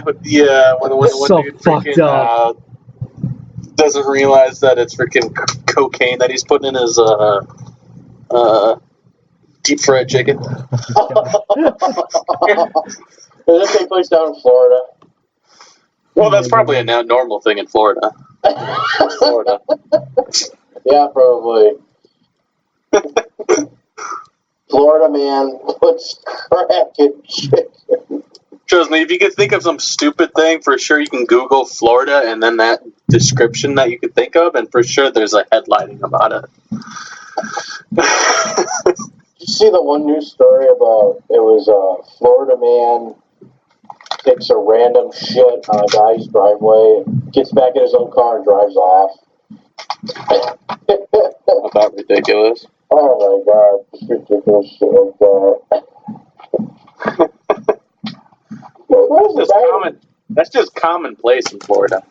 when one So dude fucked freaking up. doesn't realize that it's freaking cocaine that he's putting in his deep fried chicken. Does this take place down in Florida? Well, that's probably a normal thing in Florida. Yeah, probably. Florida man puts crack in chicken. Trust me, if you could think of some stupid thing, for sure you can Google Florida and then that description that you could think of, and for sure there's a headlining about it. Did you see the one news story about it was a Florida man takes a random shit on a guy's driveway, gets back in his own car and drives off. About ridiculous. Oh my god, it's ridiculous shit like that. That's just commonplace in Florida.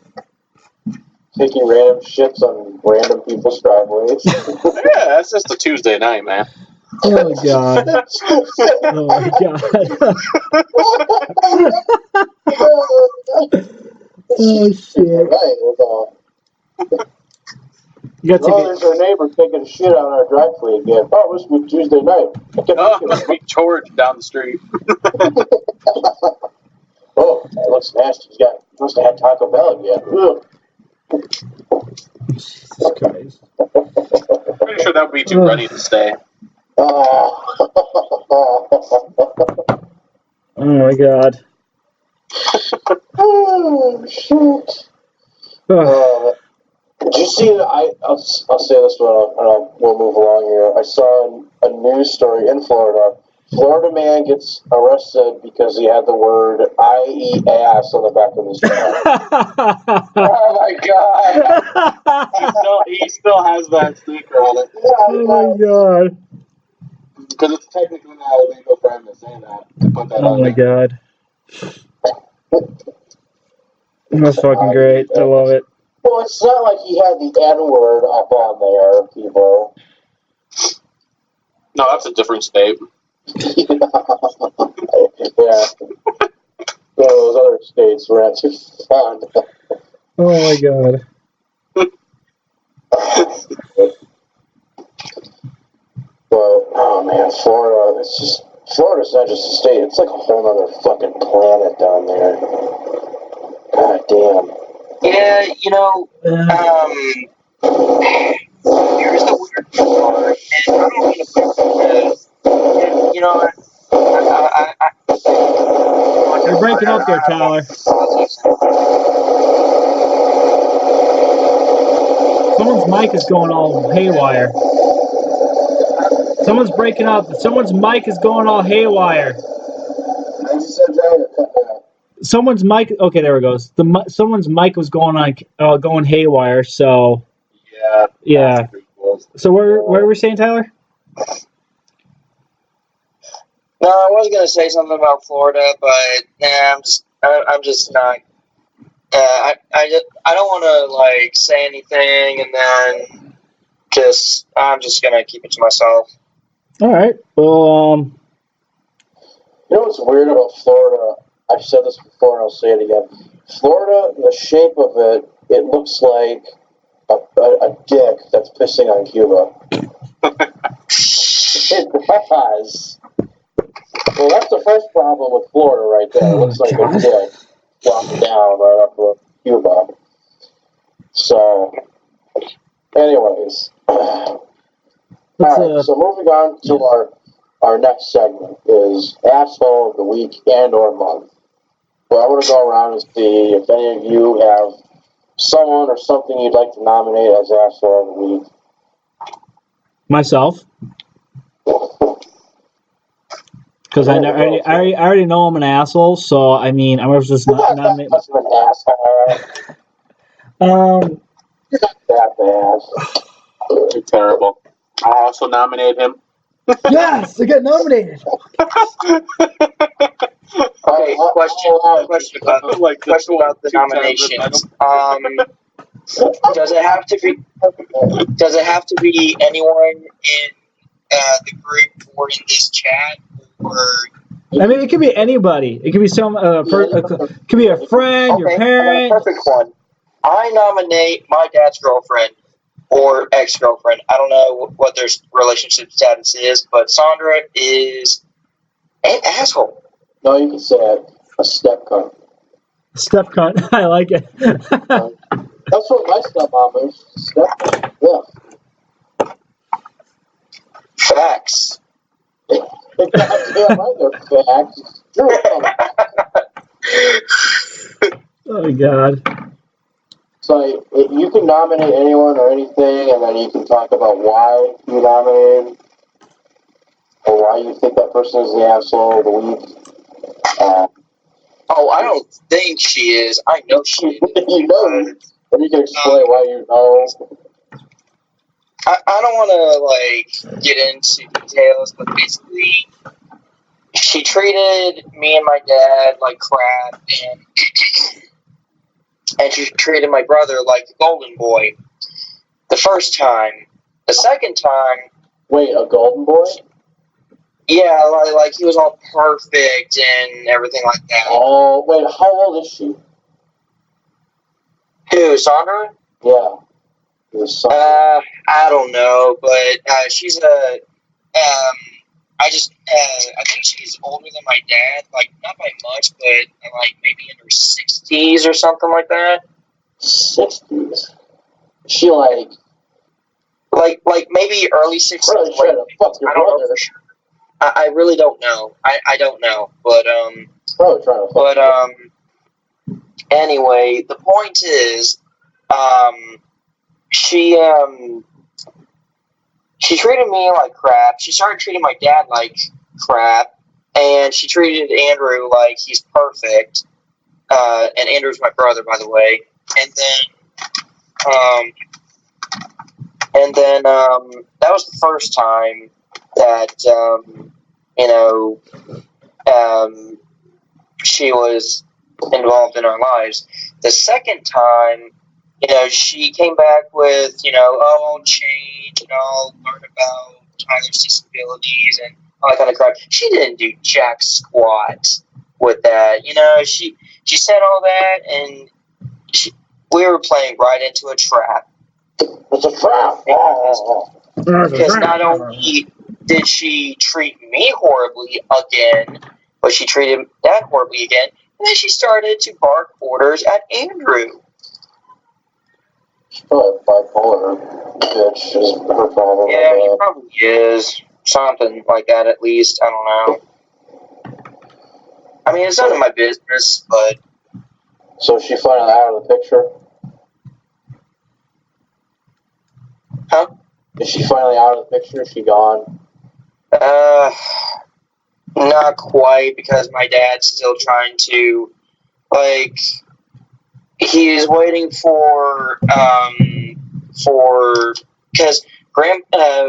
Taking random shits on random people's driveways. Yeah, that's just a Tuesday night, man. Oh my god. Oh my god. Oh shit. You got to there's our neighbor taking shit on our driveway again. Oh, it must be Tuesday night. Oh, it must be George down the street. Oh, that looks nasty. He must have had Taco Bell again. Ugh. Jesus Christ. Pretty sure that would be too ready to stay. Oh my god. Oh, shit. Did you see? I'll say this one, and we'll move along here. I saw a news story in Florida. Florida man gets arrested because he had the word "I-E ass" on the back of his car. Oh my god! He still has that sticker on it. Oh my god. Because it's technically not illegal for him to say that. To put that Oh on my there. god. That's fucking great. I love it. Well, it's not like he had the N-word up on there, people. No, that's a different state. Yeah. One of those other states where that's too fun. Oh my god. But, oh man, Florida's not just a state, it's like a whole other fucking planet down there. God damn. Yeah, here's the weird part, and I don't mean to put this, You're breaking up there, Tyler. Someone's mic is going all haywire. Someone's breaking up. Someone's mic is going all haywire. Someone's mic. Okay, there it goes. Someone's mic was going haywire. So yeah. So where were we saying, Tyler? No, I was gonna say something about Florida, but I'm just not. I don't want to say anything and then I'm just gonna keep it to myself. All right. Well, You know what's weird about Florida? I've said this before and I'll say it again. Florida, the shape of it, it looks like a dick that's pissing on Cuba. It does. Well, that's the first problem with Florida right there. It looks like a dick flopping down right up to Cuba. So, anyways. Alright, so moving on to our next segment is Asshole of the Week and or Month. Well, I want to go around and see if any of you have someone or something you'd like to nominate as Asshole of the Week. myself. Because I already know I'm an asshole, so I mean, I'm just nominate. That's an asshole. You're not that bad. You're terrible. I'll also nominate him. Yes, I got nominated. Okay, question about the nominations. Does it have to be anyone in the group or in this chat, or? I mean, it could be anybody. It could be it could be a friend, your parent. I got a perfect one. I nominate my dad's girlfriend or ex-girlfriend. I don't know what their relationship status is, but Sandra is an asshole. No, you can say it. A step cunt. Step cunt. I like it. That's what my stepmom is. Step cunt. Yeah. Facts. Goddamn right, they're facts. Oh my god. So you can nominate anyone or anything, and then you can talk about why you nominated or why you think that person is the asshole of the week. I don't think she is. I know she is. You know, and you can explain why you know. I don't want to get into details, but basically, she treated me and my dad like crap, and she treated my brother like a golden boy. The first time. The second time. Wait, a golden boy? Yeah, like he was all perfect and everything like that. Oh, wait, how old is she? Who, Sandra? Yeah. I don't know, but she's I think she's older than my dad, like not by much, but like maybe in her 60s or something like that. 60s? She like maybe early 60s. Really trying to fuck your brother. For sure. I really don't know. I don't know, but probably trying to fuck anyway, the point is, she treated me like crap. She started treating my dad like crap, and she treated Andrew like he's perfect. And Andrew's my brother, by the way. And then that was the first time that she was involved in our lives. The second time, she came back with, I'll change and I'll learn about Tyler's disabilities and all that kind of crap. She didn't do jack squat with that. She said all that, and we were playing right into a trap. It's a trap. Because not only did she treat me horribly again, but she treated Dad horribly again, and then she started to bark orders at Andrew. She's probably bipolar, bitch. Is her problem. Yeah, he probably is. Something like that, at least. I don't know. I mean, it's none of my business, but... So is she finally out of the picture? Huh? Is she finally out of the picture? Is she gone? Not quite, because my dad's still trying to, he's waiting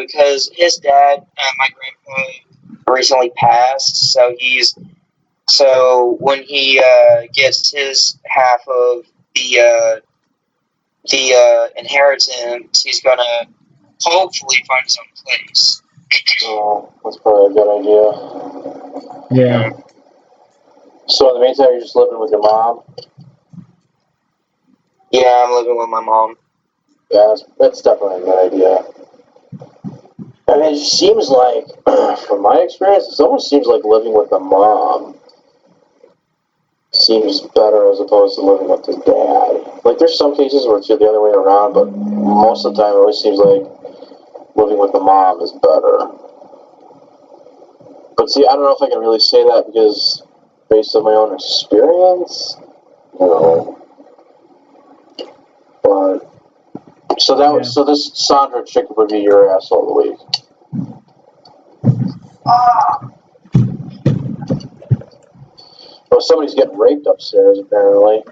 because his dad, my grandpa, recently passed, so when he gets his half of the inheritance, he's gonna hopefully find his own place. Oh, that's probably a good idea. Yeah. So in the meantime, you're just living with your mom? Yeah, I'm living with my mom. Yeah, that's definitely a good idea. I mean, it just seems like, from my experience, it almost seems like living with a mom seems better as opposed to living with the dad. Like, there's some cases where it's the other way around, but most of the time it always seems like living with the mom is better. But see, I don't know if I can really say that because based on my own experience, you know. But so that was so this Sandra chick would be your asshole of the week. Well, somebody's getting raped upstairs apparently.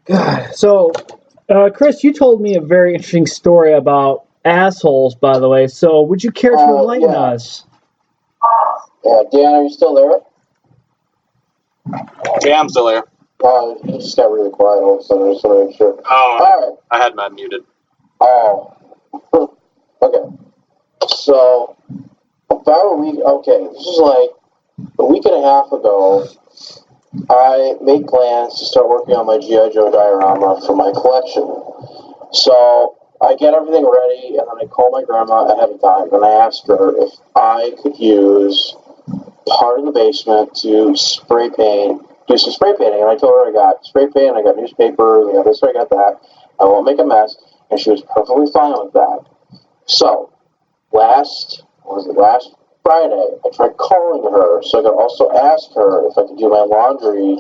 God. So, Chris, you told me a very interesting story about assholes, by the way. So, would you care to enlighten us? Yeah, Dan, are you still there? Yeah, I'm still here. You just got really quiet all of a sudden. I just want to make sure. Oh, All I had Matt muted. right. Oh. Okay. So about a week. Okay, this is like a week and a half ago. I made plans to start working on my G.I. Joe diorama for my collection. So I get everything ready, and then I call my grandma ahead of time, and I ask her if I could use part of the basement to spray paint, do some spray painting. And I told her I got spray paint, I got newspapers, I got this, I got that. I won't make a mess, and she was perfectly fine with that. So last Friday, I tried calling her so I could also ask her if I could do my laundry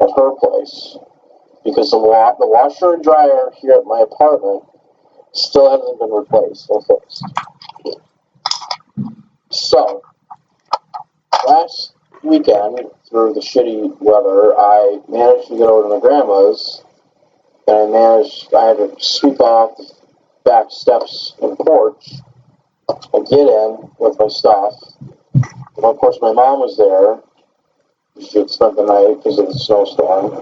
at her place. Because the washer and dryer here at my apartment still hasn't been replaced or fixed. So, last weekend, through the shitty weather, I managed to get over to my grandma's, and I had to sweep off the back steps and porch and get in with my stuff. And of course, my mom was there. She had spent the night because of the snowstorm.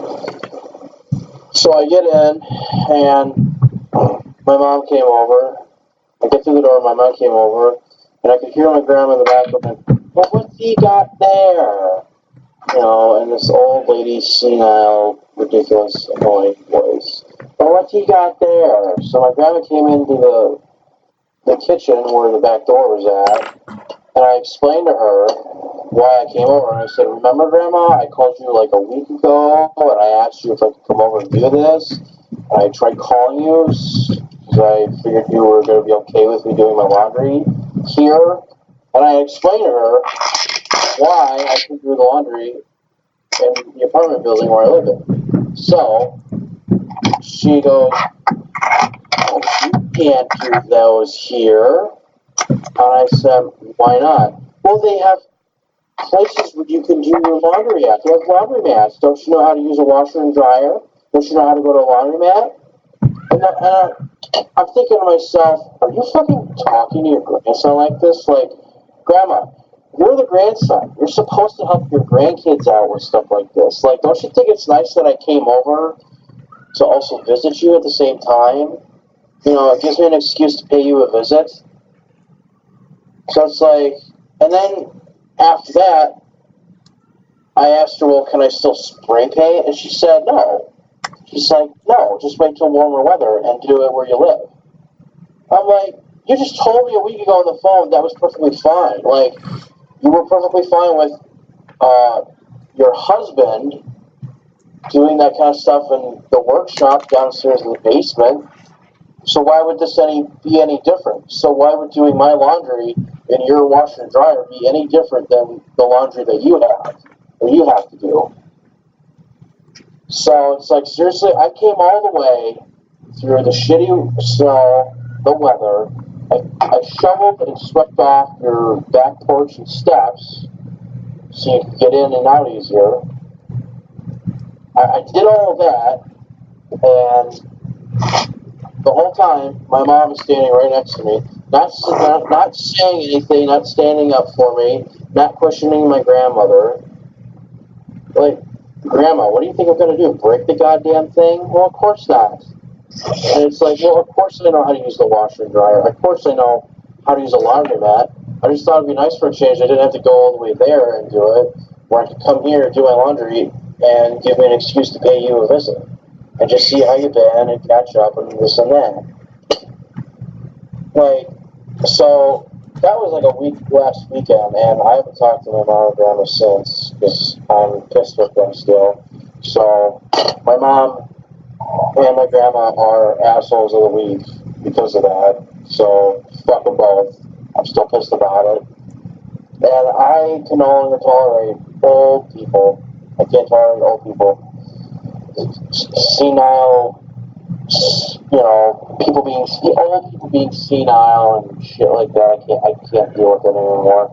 So I get in, and my mom came over. I get through the door, my mom came over, and I could hear my grandma in the back going, "Well, what's he got there?" You know, and this old lady, senile, ridiculous, annoying voice. "Well, what's he got there?" So my grandma came into the kitchen where the back door was at, and I explained to her why I came over, and I said, "Remember, Grandma, I called you like a week ago, and I asked you if I could come over and do this, and I tried calling you because I figured you were going to be okay with me doing my laundry here," and I explained to her why I could do the laundry in the apartment building where I live in. So she goes, "Oh, you can't do those here." And I said, "Why not?" "Well, they have places where you can do your laundry at. They have laundromats. Don't you know how to use a washer and dryer? Don't you know how to go to a laundromat?" And I'm thinking to myself, are you fucking talking to your grandson like this? Like, Grandma, you're the grandson. You're supposed to help your grandkids out with stuff like this. Like, don't you think it's nice that I came over to also visit you at the same time? You know, it gives me an excuse to pay you a visit. So it's like, and then after that, I asked her, "Well, can I still spray paint?" And she said, "No." She's like, "No, just wait till warmer weather and do it where you live." I'm like, you just told me a week ago on the phone that was perfectly fine. Like, you were perfectly fine with your husband doing that kind of stuff in the workshop downstairs in the basement. So why would this be any different? So why would doing my laundry in your washer and dryer be any different than the laundry that you have to do? So it's like, seriously, I came all the way through the shitty snow, the weather. I shoveled and swept off your back porch and steps so you could get in and out easier. I did all of that, and the whole time, my mom is standing right next to me, not saying anything, not standing up for me, not questioning my grandmother. Like, Grandma, what do you think I'm going to do? Break the goddamn thing? Well, of course not. And it's like, well, of course I know how to use the washer and dryer. Of course I know how to use a laundromat. I just thought it'd be nice for a change. I didn't have to go all the way there and do it, where I could come here and do my laundry and give me an excuse to pay you a visit and just see how you've been and catch up and this and that. Like, so that was like a week last weekend, and I haven't talked to my mom and grandma since because I'm pissed with them still. So my mom and my grandma are assholes of the week because of that. So fuck them both. I'm still pissed about it. And I can no longer tolerate old people. I can't tolerate old people. Senile, people being old people being senile and shit like that. I can't deal with it anymore.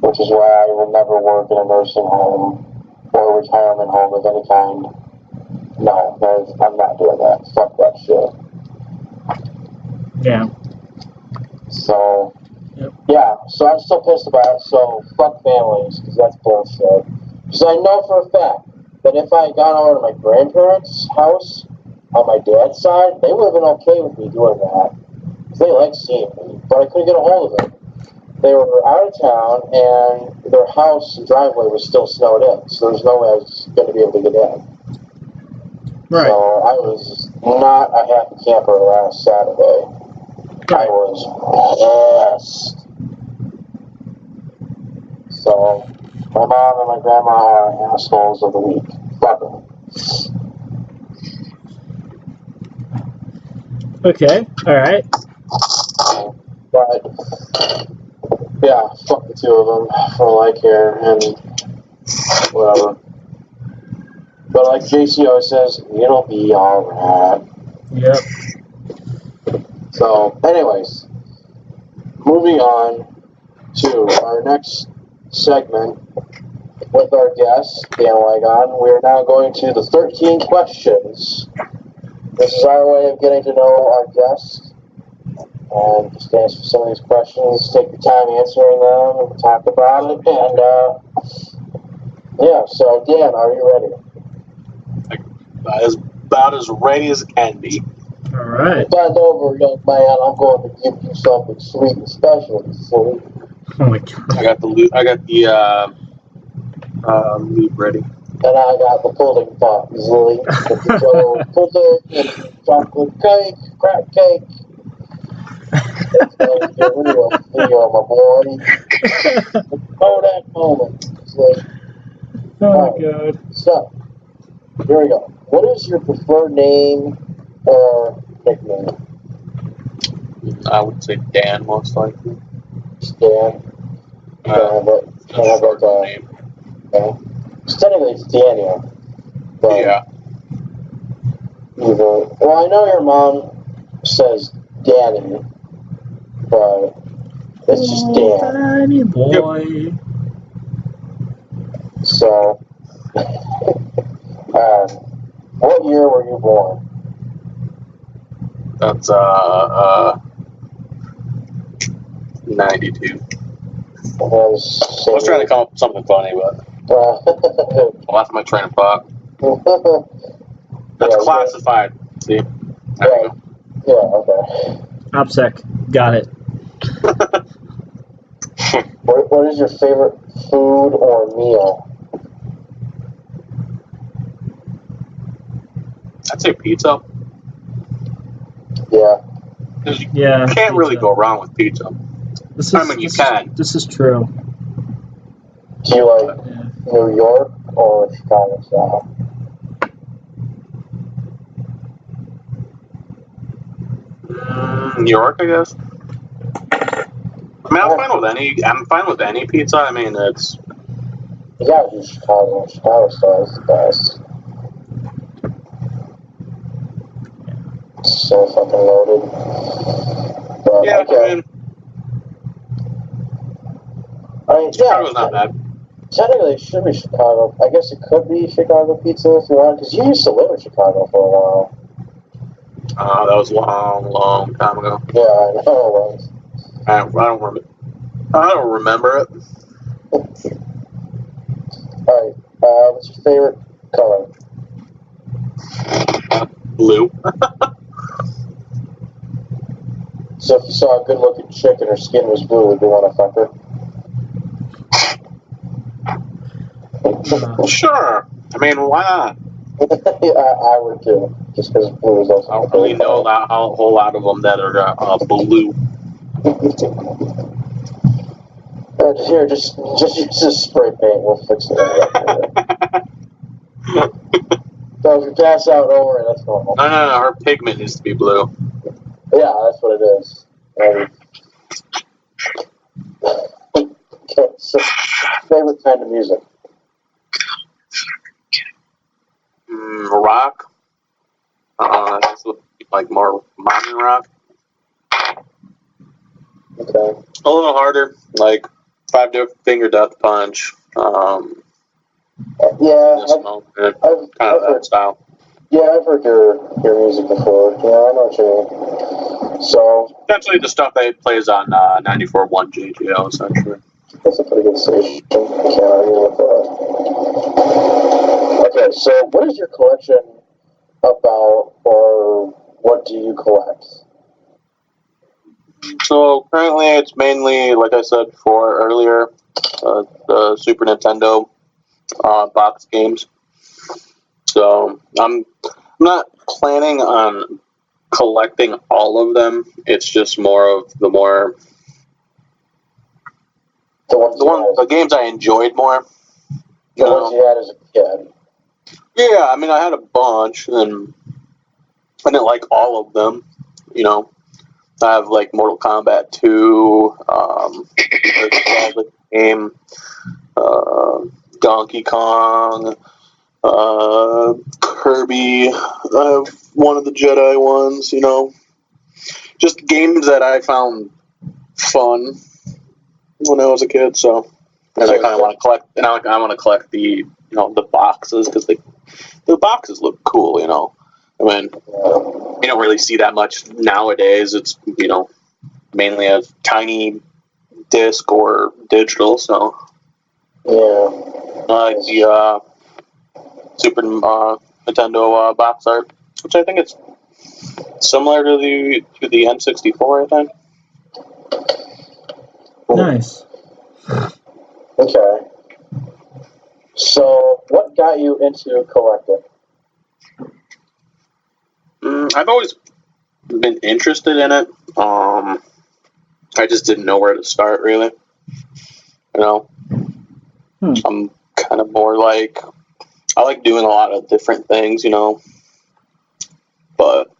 Which is why I will never work in a nursing home or a retirement home of any kind. No, I'm not doing that. Fuck that shit. Yeah. So, Yep. yeah, so I'm still pissed about it. So, fuck families, because that's bullshit. Because I know for a fact that if I had gone over to my grandparents' house on my dad's side, they would have been okay with me doing that. Because they like seeing me, but I couldn't get a hold of them. They were out of town, and their house and driveway was still snowed in, so there's no way I was going to be able to get in. Right. So I was not a happy camper last Saturday. I was pissed. So my mom and my grandma are assholes of the week. Fuck them. Okay. All right. But yeah, fuck the two of them for all I care and whatever. But like JC always says, it'll be alright. Yep. So, anyways, moving on to our next segment with our guest, Dan Weigang. We're now going to the 13 questions. This is our way of getting to know our guest. And just answer some of these questions, take your time answering them, and talk about it. And, yeah, so Dan, are you ready? About as ready as it can be. All right. Bend over, young man. I'm going to give you something sweet and special, silly. Oh my god. I got the loop ready. And I got the pudding pop, Zilly. With the jello pudding and chocolate cake, crab cake. Here we go, my boy. Oh, that moment. So, Oh my god. so, here we go. What is your preferred name or nickname? I would say Dan, most likely. Stan. Name. Okay. So technically it's Daniel. But Yeah. Well, I know your mom says Danny, but it's just Dan. Tiny boy. So, what year were you born? That's 92. I was trying to come up with something funny, but I lost my train of thought. That's Yeah, classified. See? There Yeah. we go. Okay. OPSEC. Got it. What is your favorite food or meal? I'd say pizza. Yeah. 'Cause you Yeah. can't really pizza. go wrong with pizza. This is, I mean, you can. This is true. Do you like Yeah. New York or Chicago style? New York, I guess. I mean, I'm fine with any pizza. I mean, it's You gotta do Chicago. Chicago style is the best. It's so fucking loaded. But, yeah. okay. I mean, Chicago's not bad. Technically, it should be Chicago. I guess it could be Chicago pizza if you want, because you used to live in Chicago for a while. That was a long time ago. Yeah, I know it was. I don't remember it. Alright, What's your favorite color? Blue. So if you saw a good-looking chick and her skin was blue, would you want to fuck her? Sure. I mean, why not? I would too, just because blue is also. I don't really know a whole lot of them that are blue. Just use this spray paint. We'll fix it. So if you pass out over it, that's normal. No, her pigment needs to be blue. Yeah, that's what it is. Okay, so favorite kind of music? Rock. This would be like more modern rock. Okay. A little harder, like Five Finger Death Punch. Yeah, kind of that style. Yeah, I've heard your music before. Yeah, I know what you mean. So Essentially, the stuff that plays on 94.1 JGO, essentially. that's a pretty good station. I can't argue with that. Okay, so what is your collection about, or what do you collect? So currently, it's mainly, like I said before earlier, the Super Nintendo box games. So I'm not planning on collecting all of them. It's just more of the games I enjoyed more. The ones you had as a kid. Yeah, I mean, I had a bunch, and I didn't like all of them. You know, I have like Mortal Kombat 2, the game, Donkey Kong, Kirby. I have one of the Jedi ones. You know, just games that I found fun when I was a kid. So, and I kind of want to collect. And I want to collect the the boxes because the boxes look cool. You know, I mean, you don't really see that much nowadays. It's mainly a tiny disc or digital. So, Yeah, like the Super Nintendo box art, which I think it's similar to the N64. I think. Nice. Okay. So, what got you into collecting? I've always been interested in it. I just didn't know where to start, really. I'm kind of more like, I like doing a lot of different things, but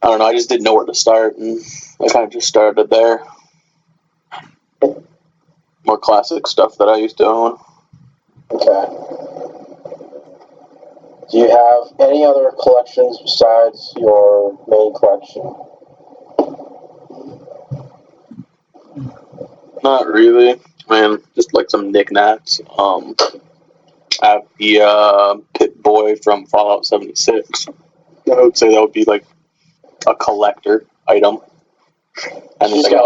I don't know, I just didn't know where to start, and I kind of just started there. More classic stuff that I used to own. Okay. Do you have any other collections besides your main collection? Not really. Man, just like some knickknacks. I have the Pip-Boy from Fallout 76. I would say that would be like a collector item. And You just got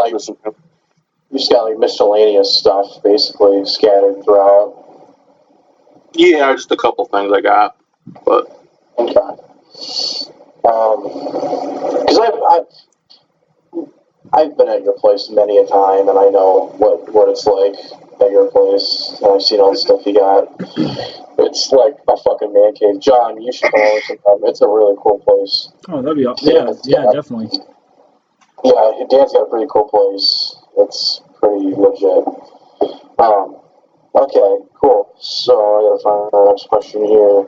like miscellaneous stuff basically scattered throughout. Yeah, just a couple things I got, but okay. Because I've been at your place many a time, and I know what it's like at your place, and I've seen all the stuff you got. It's like a fucking man cave. John, you should come over sometime. It's a really cool place. Oh, that'd be awesome. Yeah, definitely. Yeah, Dan's got a pretty cool place. It's pretty legit. Okay, cool. So I gotta find the next question here.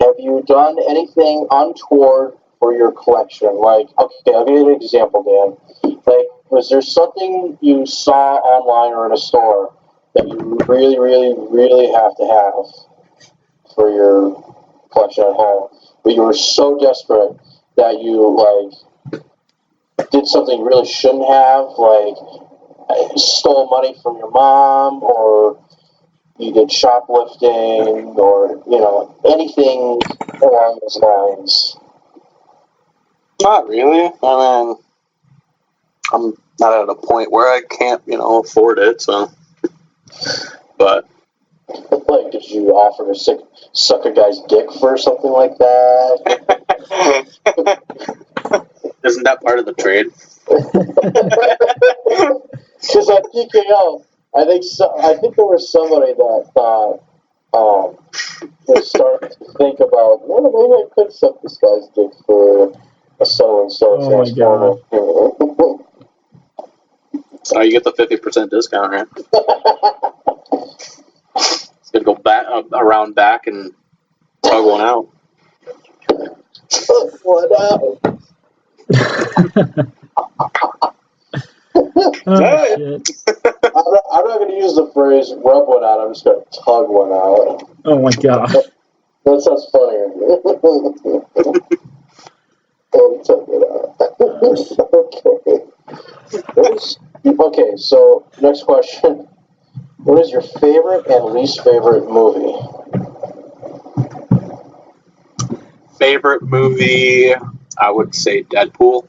Have you done anything untoward for your collection? Like, okay, I'll give you an example, Dan. Like, was there something you saw online or in a store that you really, really, really have to have for your collection at home, but you were so desperate that you, like, did something you really shouldn't have, like stole money from your mom, or you did shoplifting, or anything along those lines? not really. I mean, I'm not at a point where I can't, afford it. So, but Like, did you offer to suck a guy's dick for something like that? Isn't that part of the trade? Because at TKO, I think there was somebody that thought was starting to think about, well, maybe I could suck this guy's dick for a so-and-so transformer. So you get the 50% discount, right? It's gonna go back around back and tug one out. What out? Oh, shit. I'm not going to use the phrase rub one out, I'm just going to tug one out. Oh my god. That sounds funnier. Tug it out. Okay, so next question. What is your favorite and least favorite movie? Favorite movie, I would say Deadpool.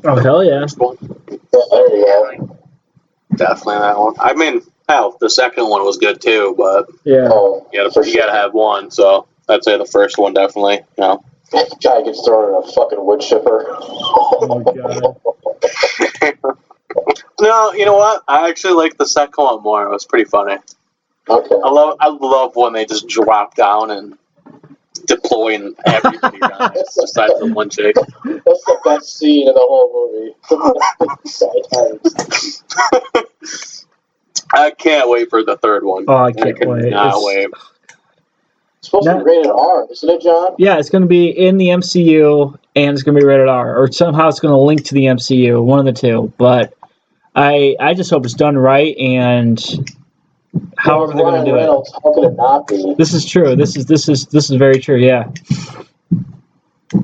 Oh, hell yeah. First one. Yeah, there you go. Definitely that one. I mean, hell, the second one was good too, but Yeah. Oh, you gotta have one. So I'd say the first one definitely. You know. guy gets thrown in a fucking wood chipper. Oh my god. No, you know what? I actually like the second one more. It was pretty funny. Okay. I love when they just drop down and deploy and everybody dies besides the one chick. That's the best scene in the whole movie. I can't wait for the third one. Oh, I can't wait. Not wait. It's supposed to be rated R, isn't it, John? Yeah, it's going to be in the MCU and it's going to be rated R, or somehow it's going to link to the MCU, one of the two. But I just hope it's done right, and however they're going to do Reynolds, how could it not be? This is true. This is very true. Yeah.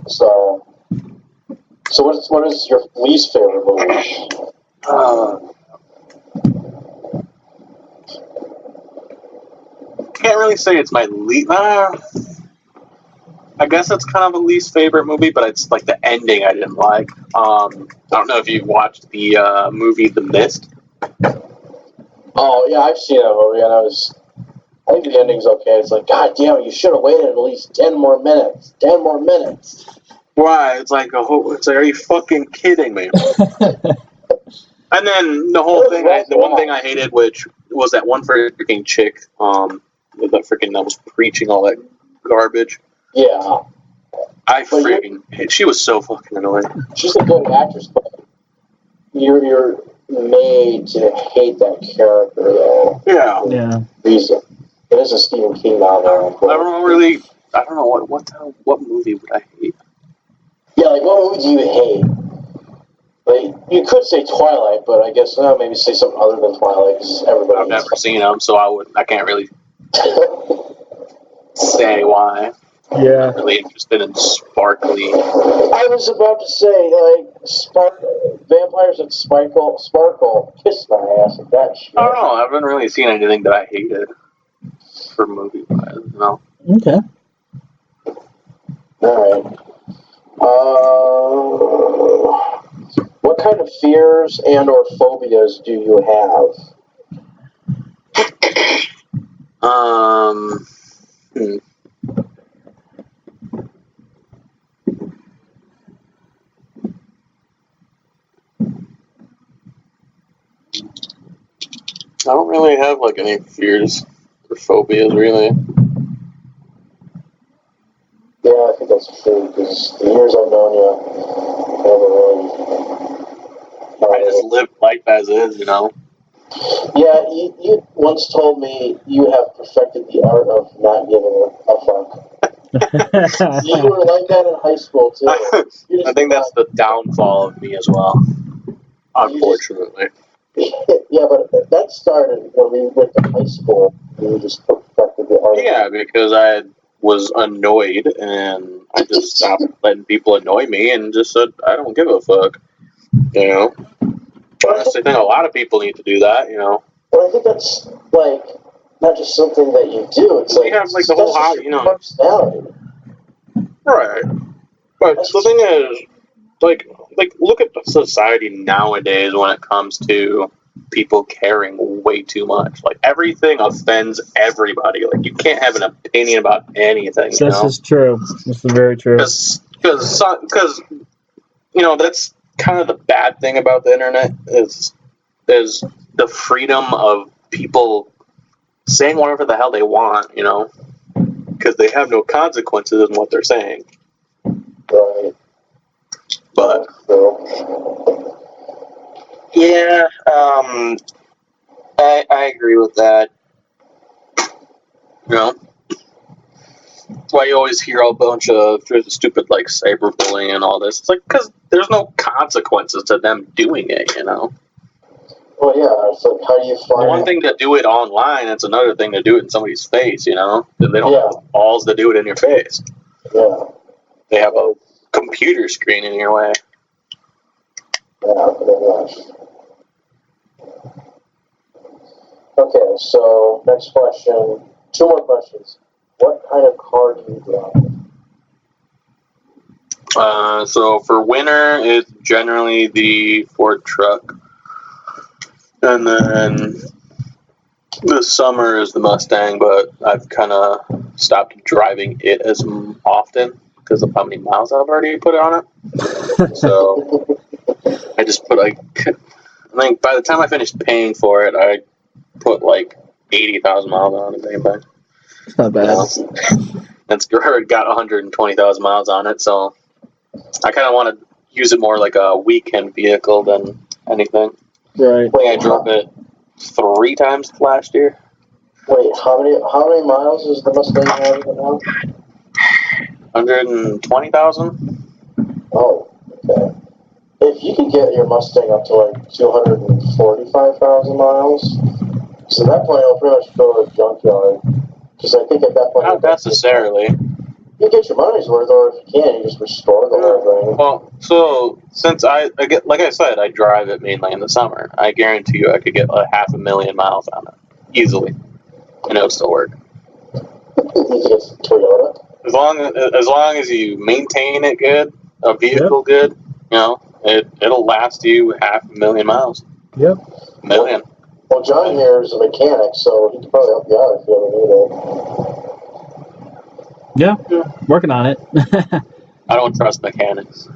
So what is your least favorite movie? Can't really say it's my least. I guess it's kind of a least favorite movie, but it's like the ending I didn't like. I don't know if you've watched the movie The Mist. Oh yeah, I've seen that movie, and I think the ending's okay. It's like, God damn it, you should have waited at least 10 more minutes. 10 more minutes. Why? It's like are you fucking kidding me? And then the whole thing, the one thing I hated, which was that one freaking chick, that was preaching all that garbage. Yeah. She was so fucking annoying. She's a good actress, but you're made to hate that character, though. Yeah. Yeah. Reason. It is a Stephen King novel. I don't know what movie would I hate. Yeah, like what movie do you hate? Like you could say Twilight, but I guess maybe say something other than Twilight, because everybody. I've never seen them, so I can't really say why. Yeah. I'm really interested in sparkly. I was about to say, vampires that sparkle, kiss my ass at that shit. I don't know. I haven't really seen anything that I hated for movie wise. No. Okay. Alright. What kind of fears and or phobias do you have? I don't really have like any fears or phobias really. Yeah, I think that's true, because the years I've known you, I just live life as is, you know. Yeah, you once told me you have perfected the art of not giving a fuck. You were like that in high school, too. I think that's the downfall of me as well, unfortunately. Yeah, but that started when we went to high school. You just perfected the art. Yeah, because I was annoyed and I just stopped letting people annoy me and just said, I don't give a fuck. You know? I think a lot of people need to do that, you know? But I think that's, like, not just something that you do. It's like, have, like, the whole house, you know. Personality. Right. But the thing is, like, look at the society nowadays when it comes to people caring way too much. Like, everything offends everybody. Like, you can't have an opinion about anything, you This know? is true. This is very true. Because that's kind of the bad thing about the internet is the freedom of people saying whatever the hell they want, because they have no consequences in what they're saying. Right. But Yeah, I agree with that. That's why you always hear a bunch of stupid, like, cyberbullying and all this. It's like, because there's no consequences to them doing it, Well, yeah. It's like, how do you find? One thing to do it online, it's another thing to do it in somebody's face, They don't have the balls to do it in your face. Yeah. They have a computer screen in your way. Yeah, pretty much. Okay, so next question. 2 more questions. What kind of car do you drive? So for winter, it's generally the Ford truck. And then this summer is the Mustang, but I've kind of stopped driving it as often because of how many miles I've already put on it. So I just put, I think by the time I finished paying for it, I put like 80,000 miles on it. It's not bad. It's got 120,000 miles on it, so I kind of want to use it more like a weekend vehicle than anything. Right. I think I drove it 3 times last year. Wait, how many miles is the Mustang having now? 120,000. Oh, okay. If you could get your Mustang up to like 245,000 miles, so at that point I'll pretty much throw it a junkyard. Because I think at that point... Not necessarily. You get your money's worth, or if you can, you just restore the whole thing. Well, so since I get, like I said, I drive it mainly in the summer. I guarantee you I could get 500,000 miles on it easily, and it would still work. It's Toyota. As long as you maintain it good, a vehicle good, it'll last you 500,000 miles. Yep. Million. Well, John here is a mechanic, so he could probably help you out if you ever need it. Yeah, working on it. I don't trust mechanics.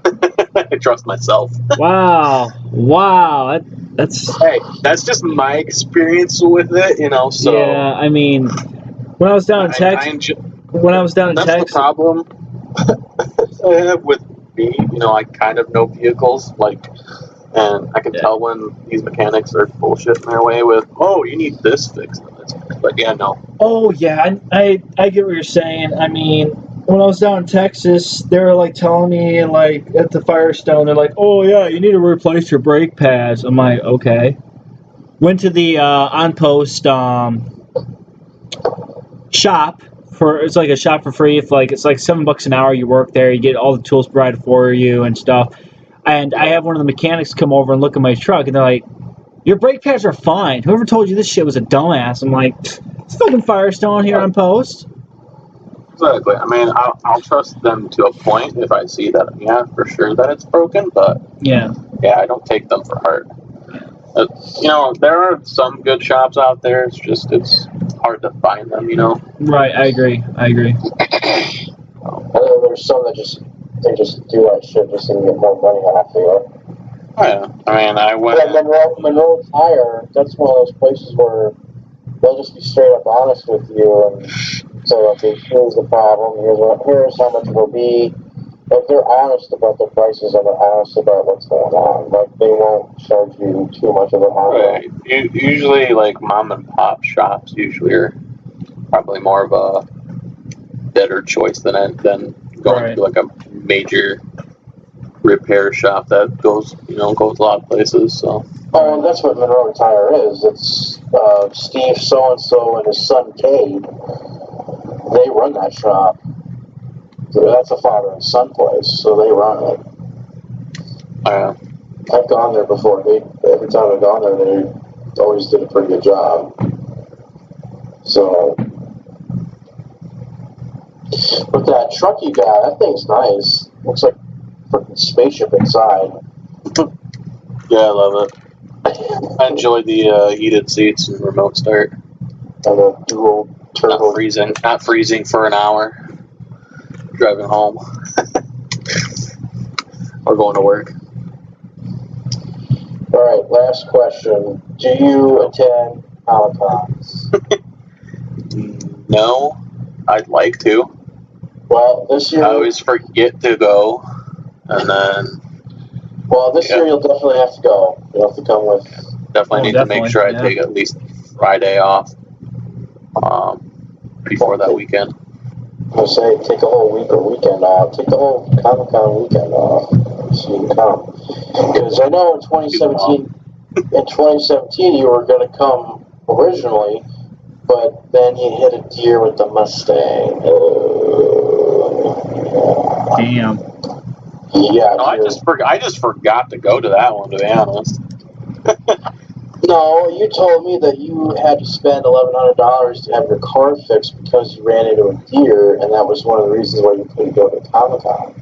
I trust myself. Wow. That's Hey, that's just my experience with it, so... Yeah, I mean, when I was down in Texas... That's the problem I have with me. I kind of know vehicles, and I can tell when these mechanics are bullshitting their way with, oh, you need this fixed. But yeah, no. Oh, yeah, I get what you're saying. I mean, when I was down in Texas, they were, telling me, at the Firestone, they're like, oh, yeah, you need to replace your brake pads. I'm like, okay. Went to the on-post shop. It's like a shop for free. It's like $7 an hour. You work there. You get all the tools provided for you and stuff. And I have one of the mechanics come over and look at my truck, and they're like, your brake pads are fine. Whoever told you this shit was a dumbass? I'm like, it's fucking Firestone here on post. Exactly. I mean, I'll trust them to a point if I see that, for sure that it's broken, but yeah, I don't take them for heart. There are some good shops out there. It's hard to find them, Right, I agree. There's some that just do that shit just to get more money off of you. Oh, yeah. I mean, I went... Monroe Tire, that's one of those places where they'll just be straight up honest with you and say, okay, here's the problem, here's how much it will be. Like, they're honest about their prices and they're honest about what's going on. Like, they won't charge you too much of a Right. Usually, mom and pop shops usually are probably more of a better choice than going to a major repair shop that goes a lot of places. So. Oh, and that's what Monroe Tire is. It's Steve so-and-so and his son Cade. They run that shop. So that's a father and son place, so they run it. I've gone there before. Every time I've gone there, they always did a pretty good job. So, but that truck you got, that thing's nice. Looks like a freaking spaceship inside. Yeah, I love it. I enjoyed the heated seats and remote start. And the dual turbo. Not freezing for an hour. Driving home. Or going to work. All right, last question. Do you attend Comic-Cons? No, I'd like to. Well, this year... I always forget to go. And then... Well, this year you'll definitely have to go. You'll have to come with... Definitely need to make sure I take at least Friday off. Before that weekend. I'll say take a whole week or weekend off. Take the whole Comic-Con weekend off so you can come. Because I know in 2017 you were going to come originally, but then you hit a deer with the Mustang. Damn. Yeah. No, I just forgot to go to that one, to be honest. No, you told me that you had to spend $1,100 to have your car fixed because you ran into a deer, and that was one of the reasons why you couldn't go to Comic-Con.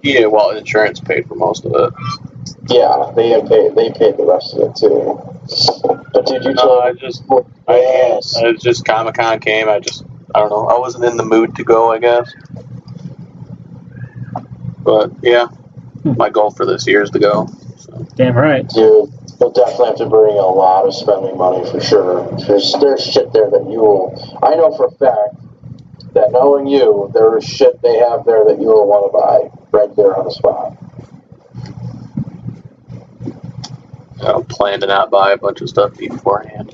Yeah, well, insurance paid for most of it. Yeah, they paid the rest of it too. But dude, you told me it's just Comic-Con came. I don't know. I wasn't in the mood to go, I guess. But yeah, my goal for this year is to go. So. Damn right. Dude, you'll definitely have to bring a lot of spending money for sure. There's shit there that you will. I know for a fact that knowing you, there is shit they have there that you will want to buy right there on the spot. I plan to not buy a bunch of stuff beforehand.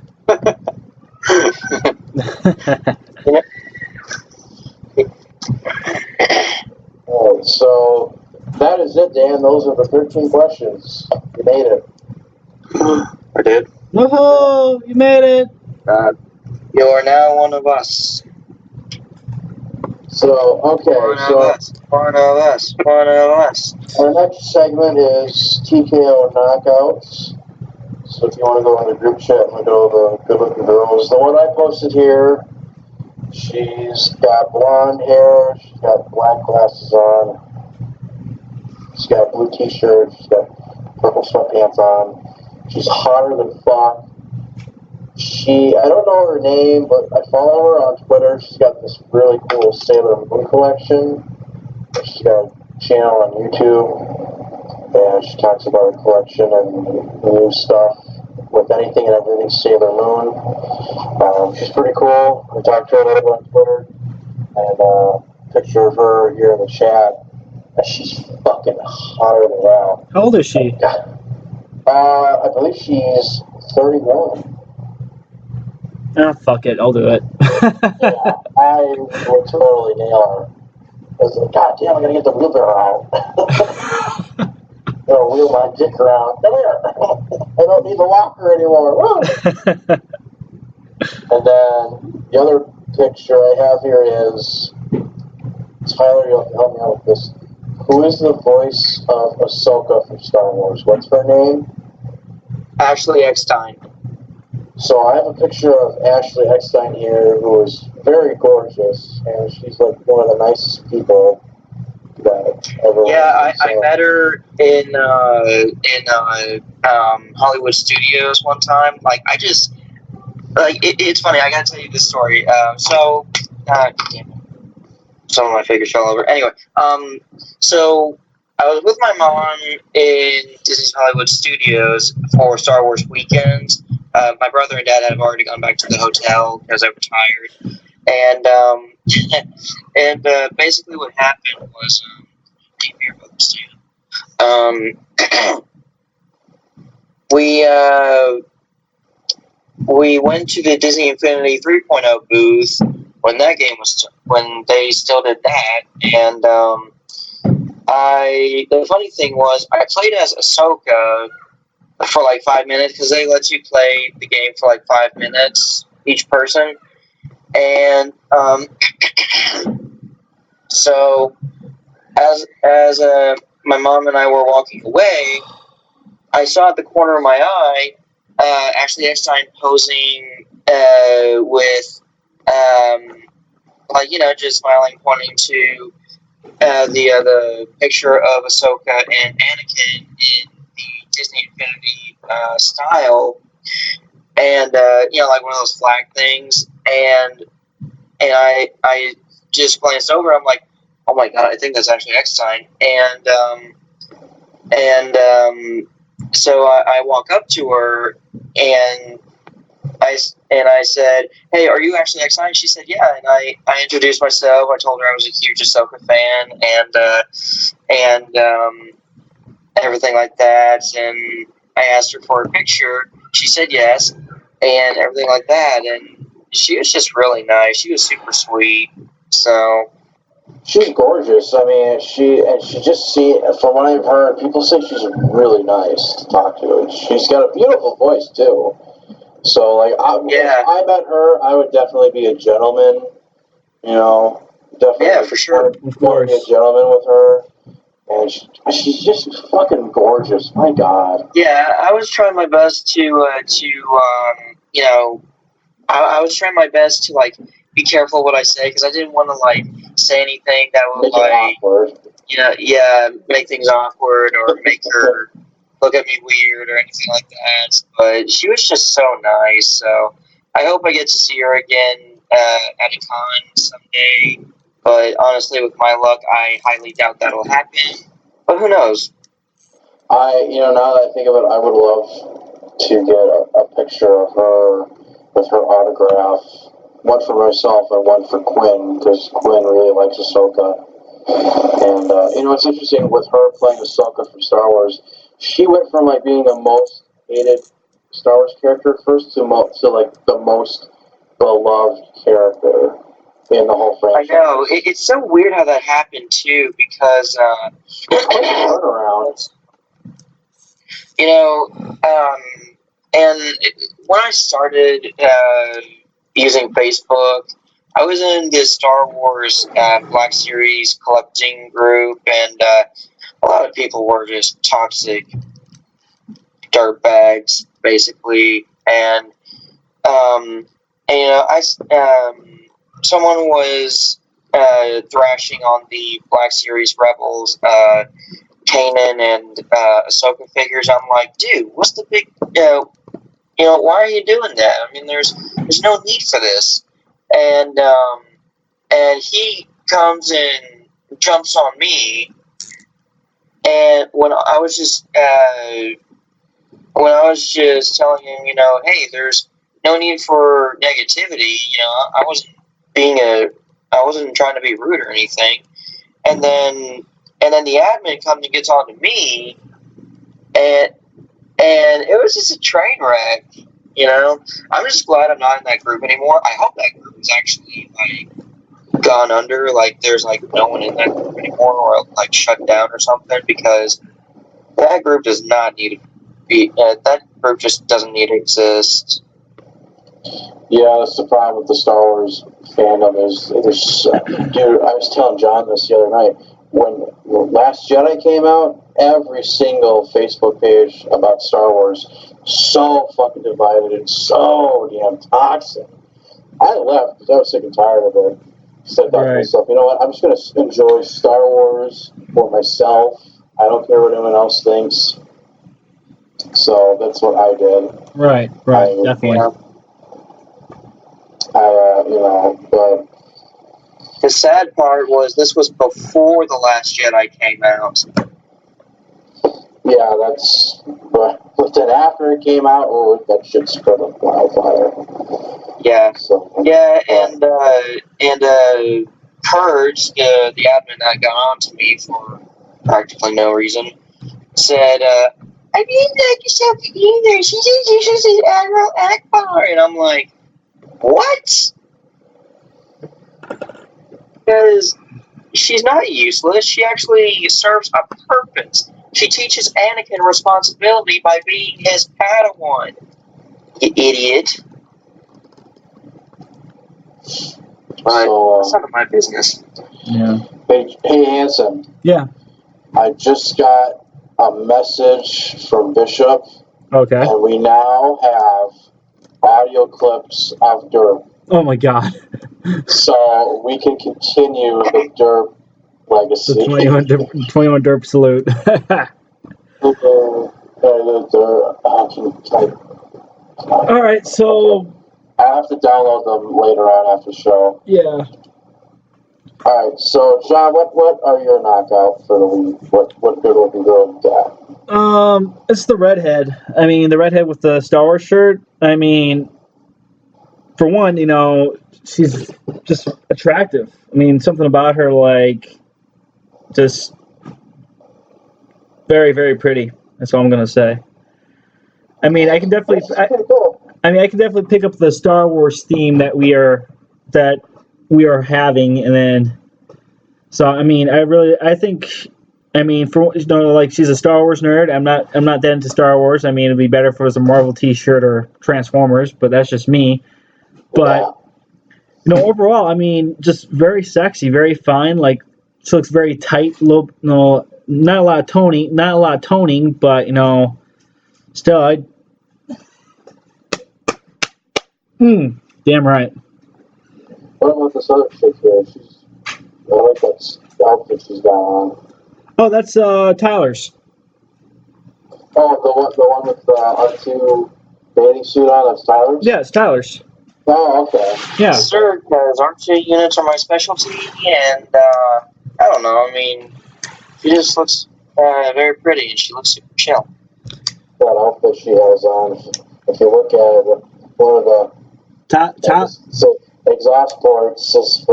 Alright, so that is it, Dan. Those are the 13 questions. You made it. I did. Woohoo! You made it. You are now one of us. So, okay, One of us. our next segment is TKO Knockouts. So if you want to go in the group chat and look at all the good-looking girls. The one I posted here, she's got blonde hair, she's got black glasses on, she's got a blue t-shirt, she's got purple sweatpants on. She's hotter than fuck. I don't know her name, but I follow her on Twitter. She's got this really cool Sailor Moon collection. She's got a channel on YouTube, and she talks about her collection and new stuff with anything and everything Sailor Moon. She's pretty cool. I talked to her a little bit on Twitter, and a picture of her here in the chat. And she's fucking hotter than hell. How old is she? I believe she's 31. Oh, fuck it. I'll do it. Yeah, I would totally nail her. I was like, God damn, I gotta get the wheelbarrow out. I'll wheel my dick around. Come here. I don't need the locker anymore. Woo! And then the other picture I have here is Tyler. You'll have to help me out with this. Who is the voice of Ahsoka from Star Wars? What's her name? Ashley Eckstein. So I have a picture of Ashley Eckstein here, who is very gorgeous, and she's like one of the nicest people that ever. Yeah, I met her in Hollywood Studios one time. It's funny. I gotta tell you this story. Some of my figures fell over. Anyway, so I was with my mom in Disney's Hollywood Studios for Star Wars weekends. My brother and dad had already gone back to the hotel because I retired, and basically what happened was, we went to the Disney Infinity 3.0 booth when they still did that, and the funny thing was I played as Ahsoka for like 5 minutes because they let you play the game for like 5 minutes each person, and so as my mom and I were walking away, I saw at the corner of my eye Ashley Eckstein posing with just smiling, pointing to the picture of Ahsoka and Anakin in the Disney Infinity style, and like one of those flag things, and I just glanced over. I'm like, oh my god, I think that's actually X sign, so I walk up to her and I said, "Hey, are you actually X sign?" She said, "Yeah." And I introduced myself. I told her I was a huge Ahsoka fan and everything like that. And I asked her for a picture. She said yes, and everything like that. And she was just really nice. She was super sweet. So She's gorgeous. I mean, she just from what I've heard, people say she's really nice to talk to. She's got a beautiful voice too. So like, if I met her, I would definitely be a gentleman. Definitely. Yeah, for sure. Of course. Be a gentleman with her. And she's just fucking gorgeous. My God. Yeah, I was trying my best to I was trying my best to like be careful what I say because I didn't want to like say anything that would Make it awkward. make things awkward or make her look at me weird or anything like that. But she was just so nice. So I hope I get to see her again at a con someday. But honestly, with my luck, I highly doubt that'll happen. But who knows? Now that I think of it, I would love to get a picture of her with her autograph, one for myself and one for Quinn, because Quinn really likes Ahsoka. And it's interesting with her playing Ahsoka from Star Wars. She went from like being the most hated Star Wars character at first to like the most beloved character in the whole franchise. I know it's so weird how that happened too, because turnaround. And when I started using Facebook, I was in this Star Wars Black Series collecting group, and a lot of people were just toxic dirtbags, basically. And someone was thrashing on the Black Series Rebels, Kanan and Ahsoka figures. I'm like, dude, what's the big, why are you doing that? I mean, there's no need for this. And he comes and jumps on me. And when I was just telling him, hey, there's no need for negativity. I wasn't trying to be rude or anything. And then the admin comes and gets on to me, and it was just a train wreck. I'm just glad I'm not in that group anymore. I hope that group is actually like gone under, like there's like no one in that group anymore, or like shut down or something, because that group does not need to be. That group just doesn't need to exist. Yeah, that's the problem with the Star Wars fandom. Dude, I was telling John this the other night. When Last Jedi came out, every single Facebook page about Star Wars so fucking divided and so damn toxic. I left because I was sick and tired of it. So I thought to myself, you know what? I'm just going to enjoy Star Wars for myself. I don't care what anyone else thinks. So that's what I did. Right, definitely. But the sad part was this was before The Last Jedi came out. Yeah, but then after it came out, that shit spread like wildfire. Yeah. So, and Purge, the admin that got on to me for practically no reason, said, I didn't like yourself either. She just uses Admiral Akbar. And I'm like, what? Because she's not useless. She actually serves a purpose. She teaches Anakin responsibility by being his Padawan. You idiot. But that's none of my business. Yeah. Hey, Hanson. Yeah. I just got a message from Bishop. Okay. And we now have audio clips of Derp. Oh my god. So we can continue the Derp legacy. The 21 Derp salute. All right, so I have to download them later on after the show. yeah. All right, so John, what are your knockouts for the week? What good would you go with that? It's the redhead. I mean, the redhead with the Star Wars shirt. I mean, for one, you know, she's just attractive. I mean, something about her, like, just very, very pretty. That's all I'm gonna say. I mean, I can definitely, Pretty cool. I mean, I can definitely pick up the Star Wars theme that we are having, and then, so I mean, I think, I mean, for you know, like she's a Star Wars nerd. I'm not that into Star Wars. I mean, it'd be better if it was a Marvel T-shirt or Transformers, but that's just me. But you know, overall, I mean, just very sexy, very fine. Like she looks very tight. Low, no, not a lot of toning, but you know, still, damn right. What about this other chick here? I like that outfit she's got on. Oh, that's Tyler's. Oh, the one with the R2 bathing suit on, that's Tyler's? Yeah, it's Tyler's. Oh, okay. Yeah. Sir, because R2 units are my specialty, and I don't know. I mean, she just looks very pretty, and she looks super chill. That outfit she has on, if you look at it, one of the exhaust ports says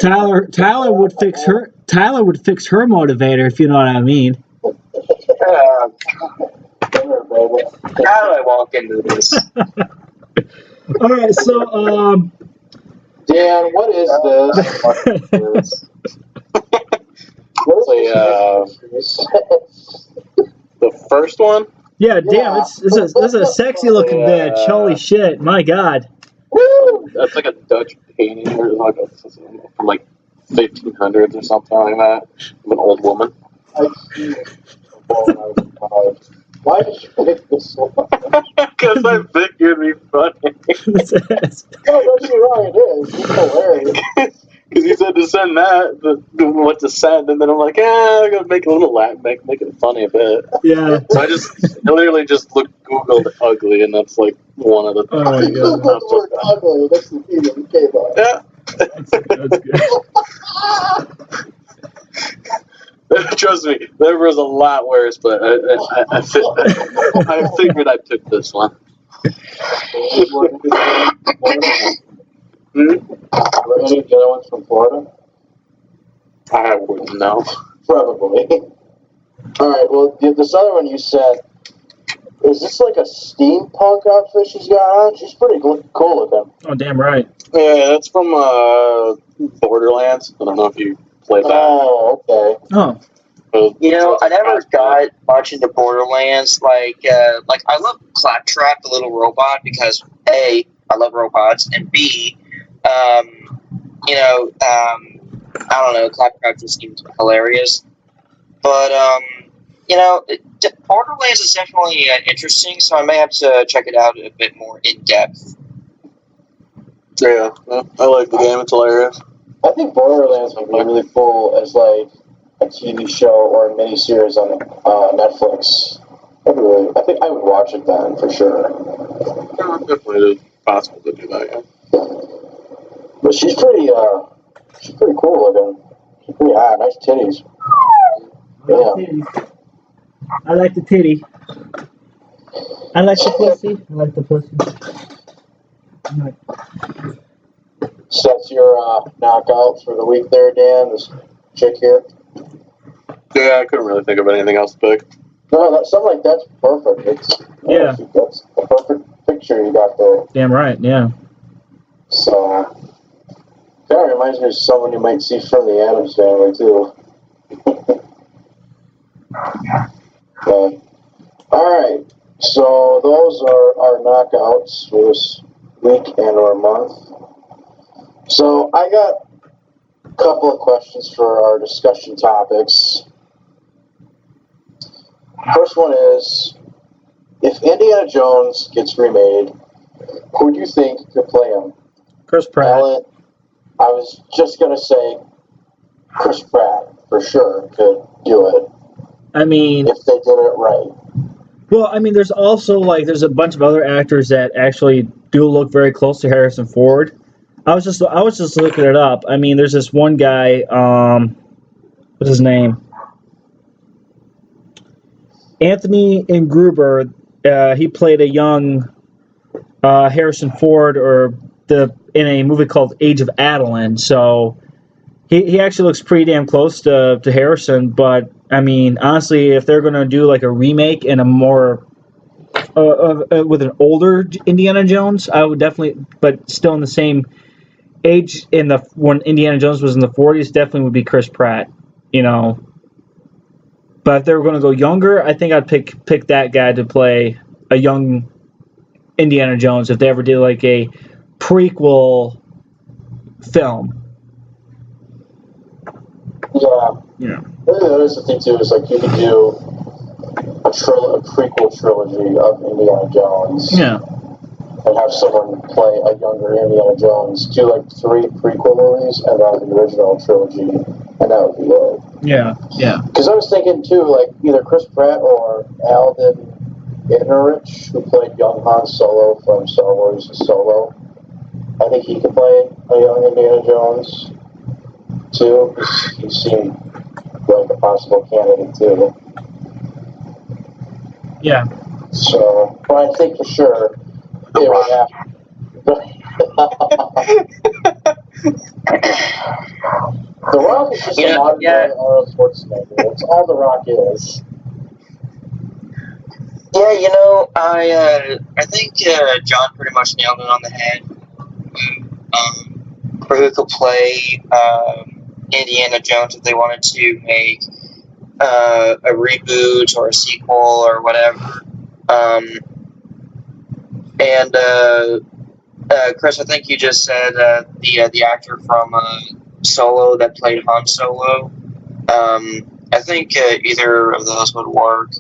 Tyler would fix her. Tyler would fix her motivator, if you know what I mean. How do I walk into this? All right, so Dan, what is this? The first one? yeah, damn, this is a sexy looking bitch. Holy shit, my god. Woo! That's like a Dutch painting or like from like 1500s or something like that. Of an old woman. Why did you pick this one? Because I think it'd be funny. No, don't you wrong, it is. It's hilarious. Because he said to send that, what to send, and then I'm like, I'm gonna make a little laugh, make it funny a bit. Yeah. So I literally just Googled ugly, and that's like one of the. Oh my god. The word ugly, that's the key that came up. Yeah. That's good. Trust me, there was a lot worse, but I figured I took this one. Were any of the other ones from Florida? I wouldn't know. Probably. Alright, well, this other one you said, is this like a steampunk outfit she's got on? She's pretty cool looking. Oh, damn right. Yeah, that's from Borderlands. I don't know if you played that. Oh, okay. Oh. You know, I never got much into Borderlands. Like I love Claptrap, the little robot, because A, I love robots, and B, I don't know, Claptrap just seems hilarious. But you know, Borderlands is definitely interesting, so I may have to check it out a bit more in depth. Yeah, I like the game. It's hilarious. I think Borderlands would be really cool as like a TV show or a miniseries on Netflix. I think I would watch it then for sure. Yeah, definitely possible to do that. Yeah. But she's pretty cool looking. She's pretty hot. Nice titties. Yeah. I like the titty. I like the pussy. I like the pussy. So that's your knockouts for the week there, Dan. This chick here. Yeah, I couldn't really think of anything else to pick. No, something like that's perfect. That's a perfect picture you got there. Damn right, yeah. So, kind of reminds me of someone you might see from the Addams Family, too. But, alright, so those are our knockouts for this week and or month. So, I got a couple of questions for our discussion topics. First one is, if Indiana Jones gets remade, who do you think could play him? Chris Pratt. Alan, I was just going to say Chris Pratt, for sure, could do it. I mean, if they did it right. well, I mean, there's also there's a bunch of other actors that actually do look very close to Harrison Ford. I was just looking it up. I mean, there's this one guy. What's his name? Anthony Ingruber. He played a young Harrison Ford, in a movie called Age of Adeline. So he actually looks pretty damn close to Harrison. But I mean, honestly, if they're gonna do like a remake and a more with an older Indiana Jones, I would definitely, but still in the same age when Indiana Jones was in the 40s, definitely would be Chris Pratt. You know. But if they were going to go younger, I think I'd pick that guy to play a young Indiana Jones if they ever did like a prequel film. Yeah. Yeah. That is the thing too. Is like you could do a prequel trilogy of Indiana Jones. Yeah. And have someone play a younger Indiana Jones. Do like 3 prequel movies and then the original trilogy, and that would be it. Yeah. Yeah. Because I was thinking too, like either Chris Pratt or Alden Ehrenreich, who played young Han Solo from Star Wars Solo. I think he could play a young Indiana Jones too. He seemed like a possible candidate too. Yeah. So, but I think for sure it would have. The Rock is just a modern day Arnold Schwarzenegger. That's all The Rock is. Yeah, I think John pretty much nailed it on the head. For who could play Indiana Jones if they wanted to make a reboot or a sequel or whatever. Chris, I think you just said the actor from Solo that played Han Solo. I think either of those would work.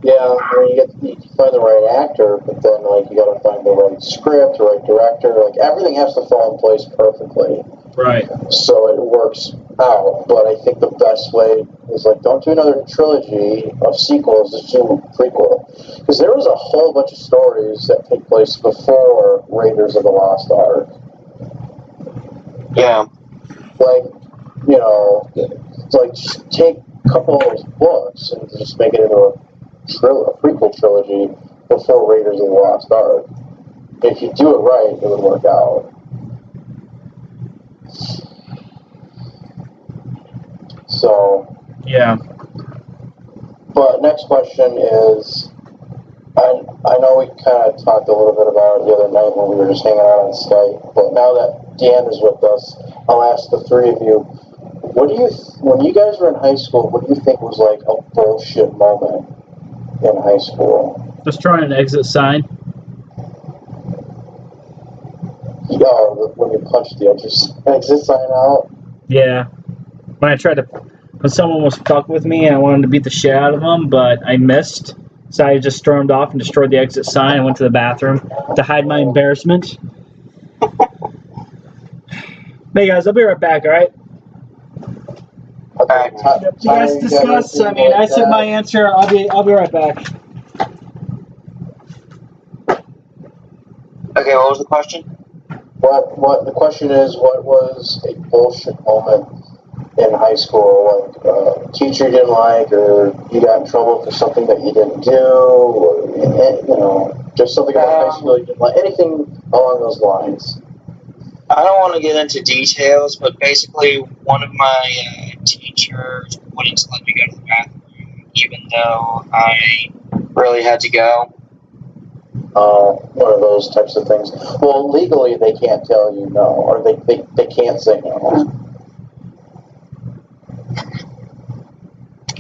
Yeah, I mean, you find the right actor, but then like you got to find the right script, the right director. Like everything has to fall in place perfectly. Right. So it works out. But I think the best way is like don't do another trilogy of sequels, just do a prequel. Because there was a whole bunch of stories that take place before Raiders of the Lost Ark. Yeah. Like, like just take a couple of those books and just make it into a prequel trilogy before Raiders of the Lost Ark. If you do it right, it would work out. So. Yeah. But next question is, I know we kind of talked a little bit about it the other night when we were just hanging out on Skype, but now that Dan is with us, I'll ask the 3 of you, when you guys were in high school, what do you think was like a bullshit moment in high school? Just trying an exit sign. When you punched the exit sign out? Yeah. When someone was fucking with me and I wanted to beat the shit out of them, but I missed. So I just stormed off and destroyed the exit sign and went to the bathroom to hide my embarrassment. Hey guys, I'll be right back, alright? Okay. You guys discuss. I mean, I said my answer. I'll be right back. Okay, what was the question? What the question is, what was a bullshit moment in high school, like a teacher you didn't like, or you got in trouble for something that you didn't do, or just something about high school you didn't like, anything along those lines? I don't want to get into details, but basically one of my teachers wouldn't let me go to the bathroom, even though I really had to go. One of those types of things. Well, legally they can't tell you no, or they can't say no.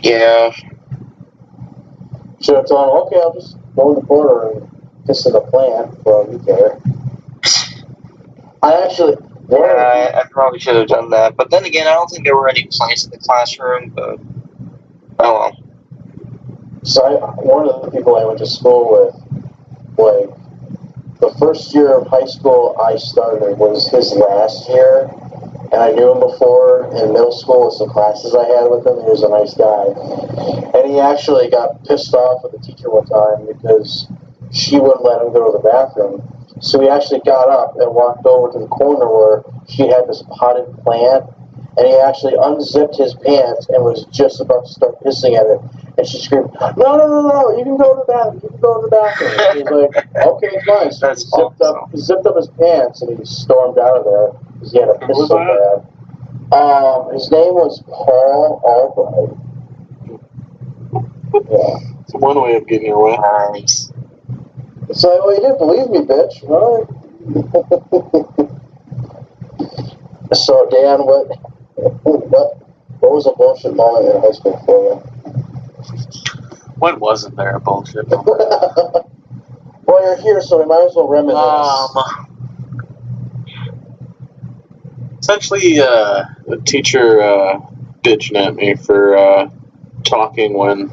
Yeah. Should have told him, okay, I'll just go in the corner and piss in the plant. Well, you care. I probably should have done that. But then again, I don't think there were any plants in the classroom, but oh well. So one of the people I went to school with, like, the first year of high school I started was his last year, and I knew him before in middle school with some classes I had with him. He was a nice guy. And he actually got pissed off with the teacher one time because she wouldn't let him go to the bathroom. So he actually got up and walked over to the corner where she had this potted plant, and he actually unzipped his pants and was just about to start pissing at it. And she screamed, no, you can go to the bathroom, you can go to the bathroom. And he was like, okay, fine. So he zipped up his pants and he stormed out of there because he had a piss so bad. His name was Paul Albright. Yeah. It's one way of getting your way. Nice. So, well, you didn't believe me, bitch. Right? So, Dan, what was a bullshit moment in high school for you? When wasn't there a bullshit moment? Well, you're here, so we might as well reminisce. Essentially, the teacher bitching at me for talking when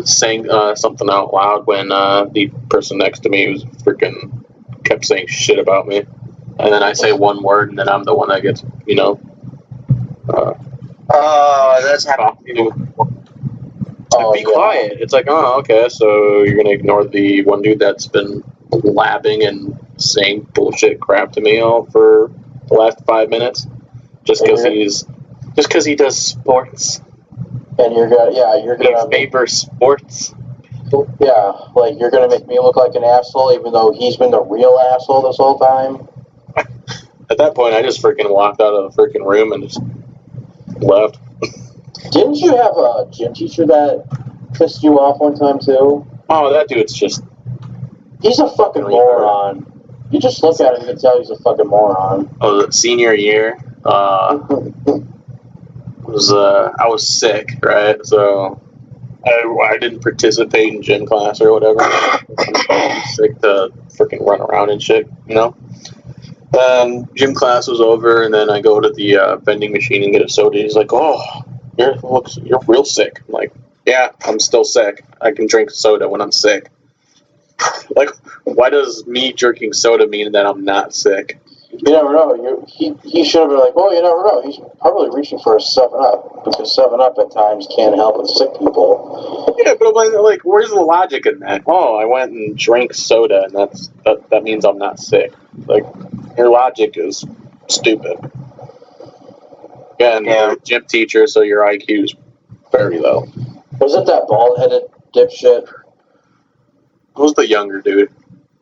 saying something out loud when the person next to me was freaking kept saying shit about me, and then I say one word and then I'm the one that gets That's happened to me. be quiet. It's like, oh, okay, so you're gonna ignore the one dude that's been blabbing and saying bullshit crap to me all for the last 5 minutes just because he does sports. And you're gonna favor sports. Yeah, like you're gonna make me look like an asshole, even though he's been the real asshole this whole time. At that point, I just freaking walked out of the freaking room and just left. Didn't you have a gym teacher that pissed you off one time too? Oh, that dude's just... He's a fucking moron. You just look at him and you can tell he's a fucking moron. Oh, the senior year, I was sick, right? So I didn't participate in gym class or whatever. I'm sick to freaking run around and shit, you know? Gym class was over, and then I go to the vending machine and get a soda. He's like, "Oh, you're real sick." I'm like, "Yeah, I'm still sick. I can drink soda when I'm sick." Like, why does me drinking soda mean that I'm not sick? You never know. He should have been like, well, you never know. He's probably reaching for a 7-Up, because 7-Up at times can't help with sick people. Yeah, but like, where's the logic in that? Oh, I went and drank soda, and that means I'm not sick. Like, your logic is stupid. Again, you're a gym teacher, so your IQ is very low. Was it that bald-headed dipshit? Who's the younger dude?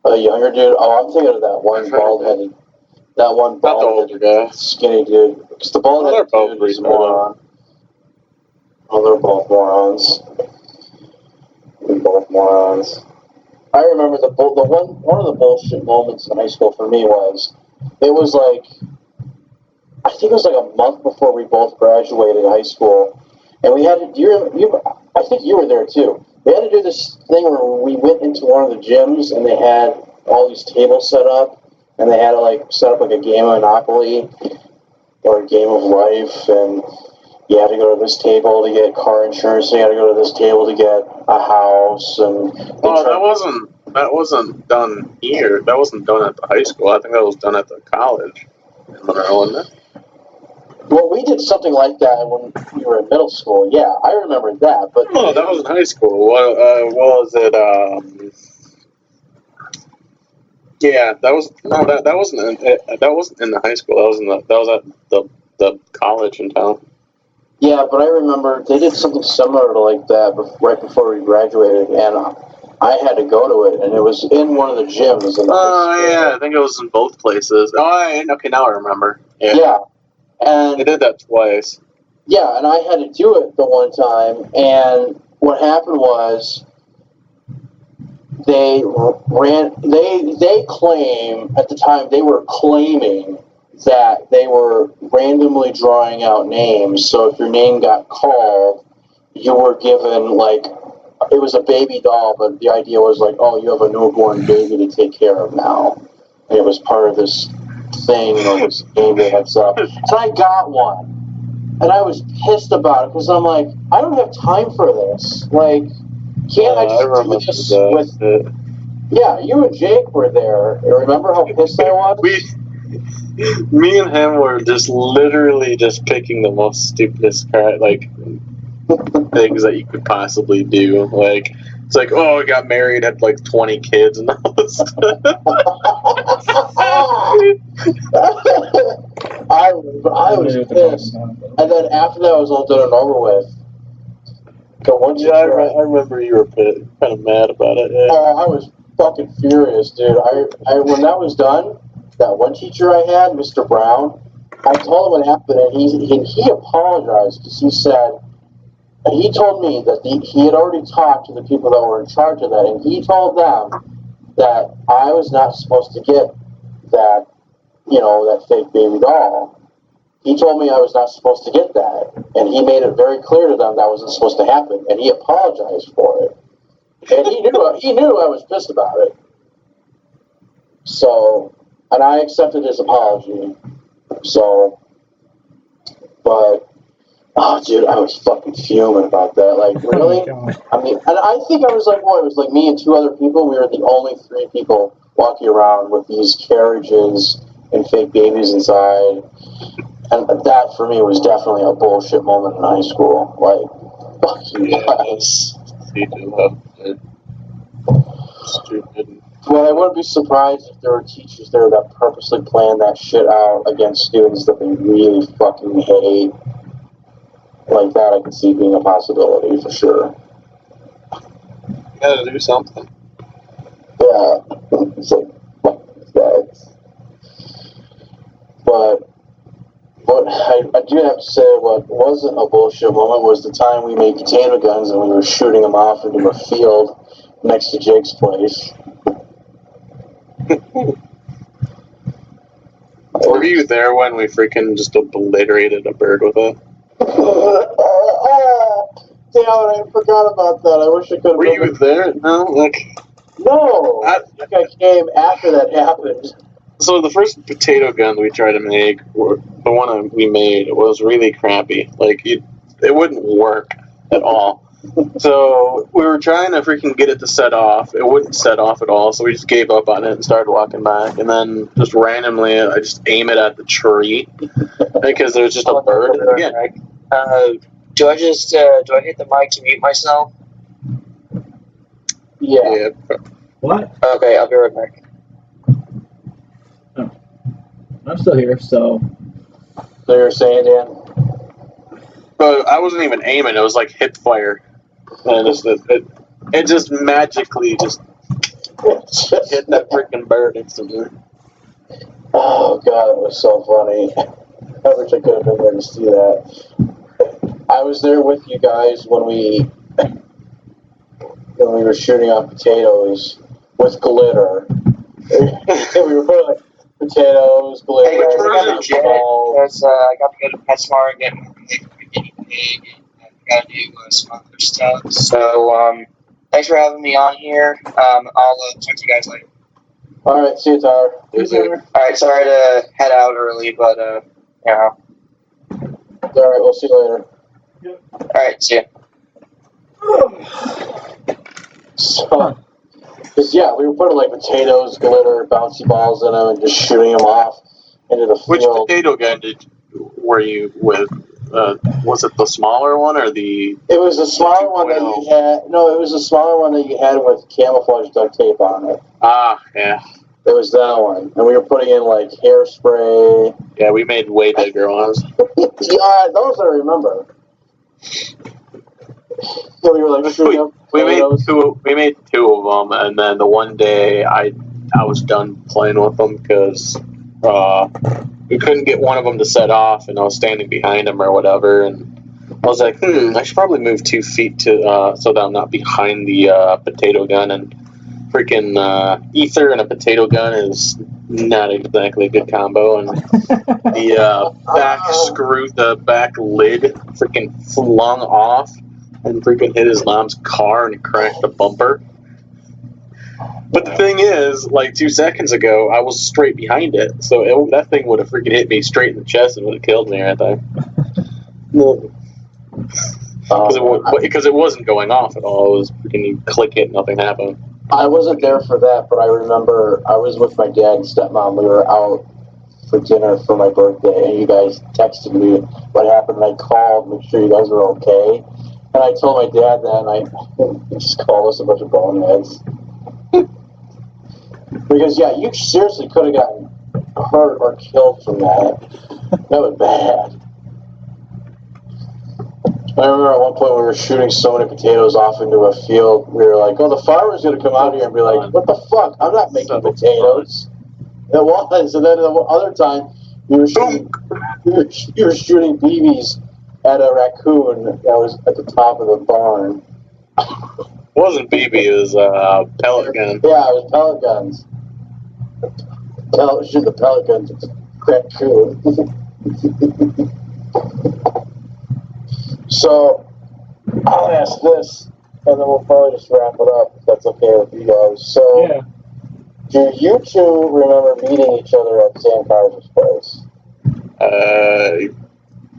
A younger dude? Oh, I'm thinking of that one bald-headed. That one bald-headed, skinny dude. Because the bald-headed dude is a moron. Oh, they're both morons. They're both morons. I remember one of the bullshit moments in high school for me was, it was like, I think it was like a month before we both graduated high school, and we had to, I think you were there too. We had to do this thing where we went into one of the gyms and they had all these tables set up, and they had to like set up like a game of Monopoly or a game of life, and you had to go to this table to get car insurance, and you had to go to this table to get a house, and that wasn't done here. That wasn't done at the high school. I think that was done at the college. Wasn't it? Well, we did something like that when we were in middle school. Yeah, I remember that. But no, that was in high school. What was it? Yeah, that wasn't in the high school. That was at the college in town. Yeah, but I remember they did something similar to like that right before we graduated, and I had to go to it, and it was in one of the gyms. Yeah, I think it was in both places. Okay, now I remember. Yeah. And they did that twice. Yeah, and I had to do it the one time, and what happened was they claim at the time they were claiming that they were randomly drawing out names. So if your name got called, you were given like, it was a baby doll, but the idea was like, oh, you have a newborn baby to take care of now. And it was part of this thing, this game they had set up. So I got one. And I was pissed about it because I'm like, I don't have time for this. Like, can't I just do this with... Yeah, you and Jake were there. You remember how pissed I was? Me and him were just literally just picking the most stupidest like things that you could possibly do. Like it's like, oh, I got married, had like 20 kids, and all this stuff. I was pissed, and then after that was all done and over with. The one Yeah, I remember you were kind of mad about it. Yeah. Oh, I was fucking furious, dude. I when that was done, that one teacher I had, Mr. Brown, I told him what happened, and he apologized because he said, and he told me that he had already talked to the people that were in charge of that, and he told them that I was not supposed to get that, that fake baby doll. He told me I was not supposed to get that, and he made it very clear to them that wasn't supposed to happen, and he apologized for it. And he knew I was pissed about it. So, and I accepted his apology. So, but, oh, dude, I was fucking fuming about that. Like, really? I mean, and I think I was like, boy, it was like me and two other people. We were the only 3 people walking around with these carriages and fake babies inside. And that, for me, was definitely a bullshit moment in high school. Like, fuck you guys. Stupid. Well, I wouldn't be surprised if there were teachers there that purposely planned that shit out against students that they really fucking hate. Like that, I could see being a possibility for sure. You gotta do something. Yeah, it's like, fuck these guys. But what I do have to say, what wasn't a bullshit moment was the time we made potato guns and we were shooting them off into a field next to Jake's place. Were you there when we freaking just obliterated a bird with it? Damn it, I forgot about that. I wish I could have. Were you there? No, No, I think I came after that happened. So the first potato gun we tried to make, the one we made, was really crappy. Like it wouldn't work at all. So we were trying to freaking get it to set off. It wouldn't set off at all. So we just gave up on it and started walking back. And then just randomly, I just aim it at the tree because there's just a bird. And again, do I hit the mic to mute myself? Yeah. What? Okay, I'll be right back. Oh. I'm still here, so. So you're saying, Dan? but I wasn't even aiming. It was like hip fire. And it just magically just hit that freaking bird instantly. Oh, God, it was so funny. I wish I could have been there to see that. I was there with you guys when we were shooting off potatoes with glitter. We were putting like potatoes, glitter. Hey guys, I got to jet because I got to go to PetSmart and get my guinea pig, and I got to do some other stuff. So, thanks for having me on here. I'll talk to you guys later. All right, see you, Tyler. All right, sorry to head out early, but yeah. All right, we'll see you later. All right, see ya. So, because yeah, we were putting like potatoes, glitter, bouncy balls in them, and just shooting them off into the field. Which potato gun were you with? Was it the smaller one or the? It was a smaller one that you had. No, it was a smaller one that you had with camouflage duct tape on it. Ah, yeah. It was that one, and we were putting in like hairspray. Yeah, we made way bigger ones. Yeah, those I remember. So we were like shooting up potatoes. We made two of them, and then the one day I was done playing with them because we couldn't get one of them to set off, and I was standing behind him or whatever, and I was like, I should probably move 2 feet to so that I'm not behind the potato gun. And freaking ether and a potato gun is not exactly a good combo, and the back screw, the back lid freaking flung off and freaking hit his mom's car and cracked the bumper. But the thing is, like 2 seconds ago, I was straight behind it, so that thing would have freaking hit me straight in the chest and would have killed me right there. Because it wasn't going off at all. It was freaking, you click it, nothing happened. I wasn't there for that, but I remember I was with my dad and stepmom. We were out for dinner for my birthday, and you guys texted me what happened, and I called, make sure you guys were okay. And I told my dad that, and I just called us a bunch of boneheads. Because, yeah, you seriously could have gotten hurt or killed from that. That was bad. I remember at one point we were shooting so many potatoes off into a field, we were like, oh, the farmer's going to come out here and be like, what the fuck? I'm not making potatoes. It was. And then the other time, you were shooting BBs at a raccoon that was at the top of the barn. It wasn't BB, it was pellet gun. Yeah, it was pellet guns. Shoot the pellet guns at the raccoon. So, I'll ask this, and then we'll probably just wrap it up, if that's okay with you guys. So, Yeah. do you two remember meeting each other at Sam Carter's place?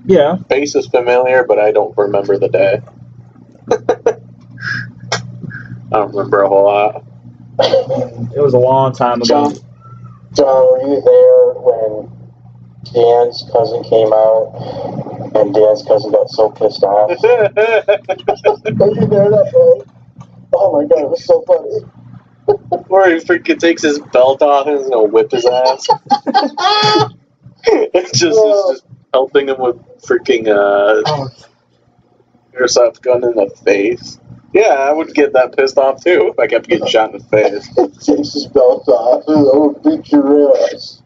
Yeah. Face is familiar, but I don't remember the day. I don't remember a whole lot. It was a long time ago. John, were you there when Dan's cousin came out, and Dan's cousin got so pissed off? Were you there that day? Oh my god, it was so funny. Where he freaking takes his belt off and is gonna whip his ass. It's just helping him with freaking airsoft gun in the face. Yeah, I would get that pissed off too if I kept getting shot in the face. Takes his belt off and I will beat your ass.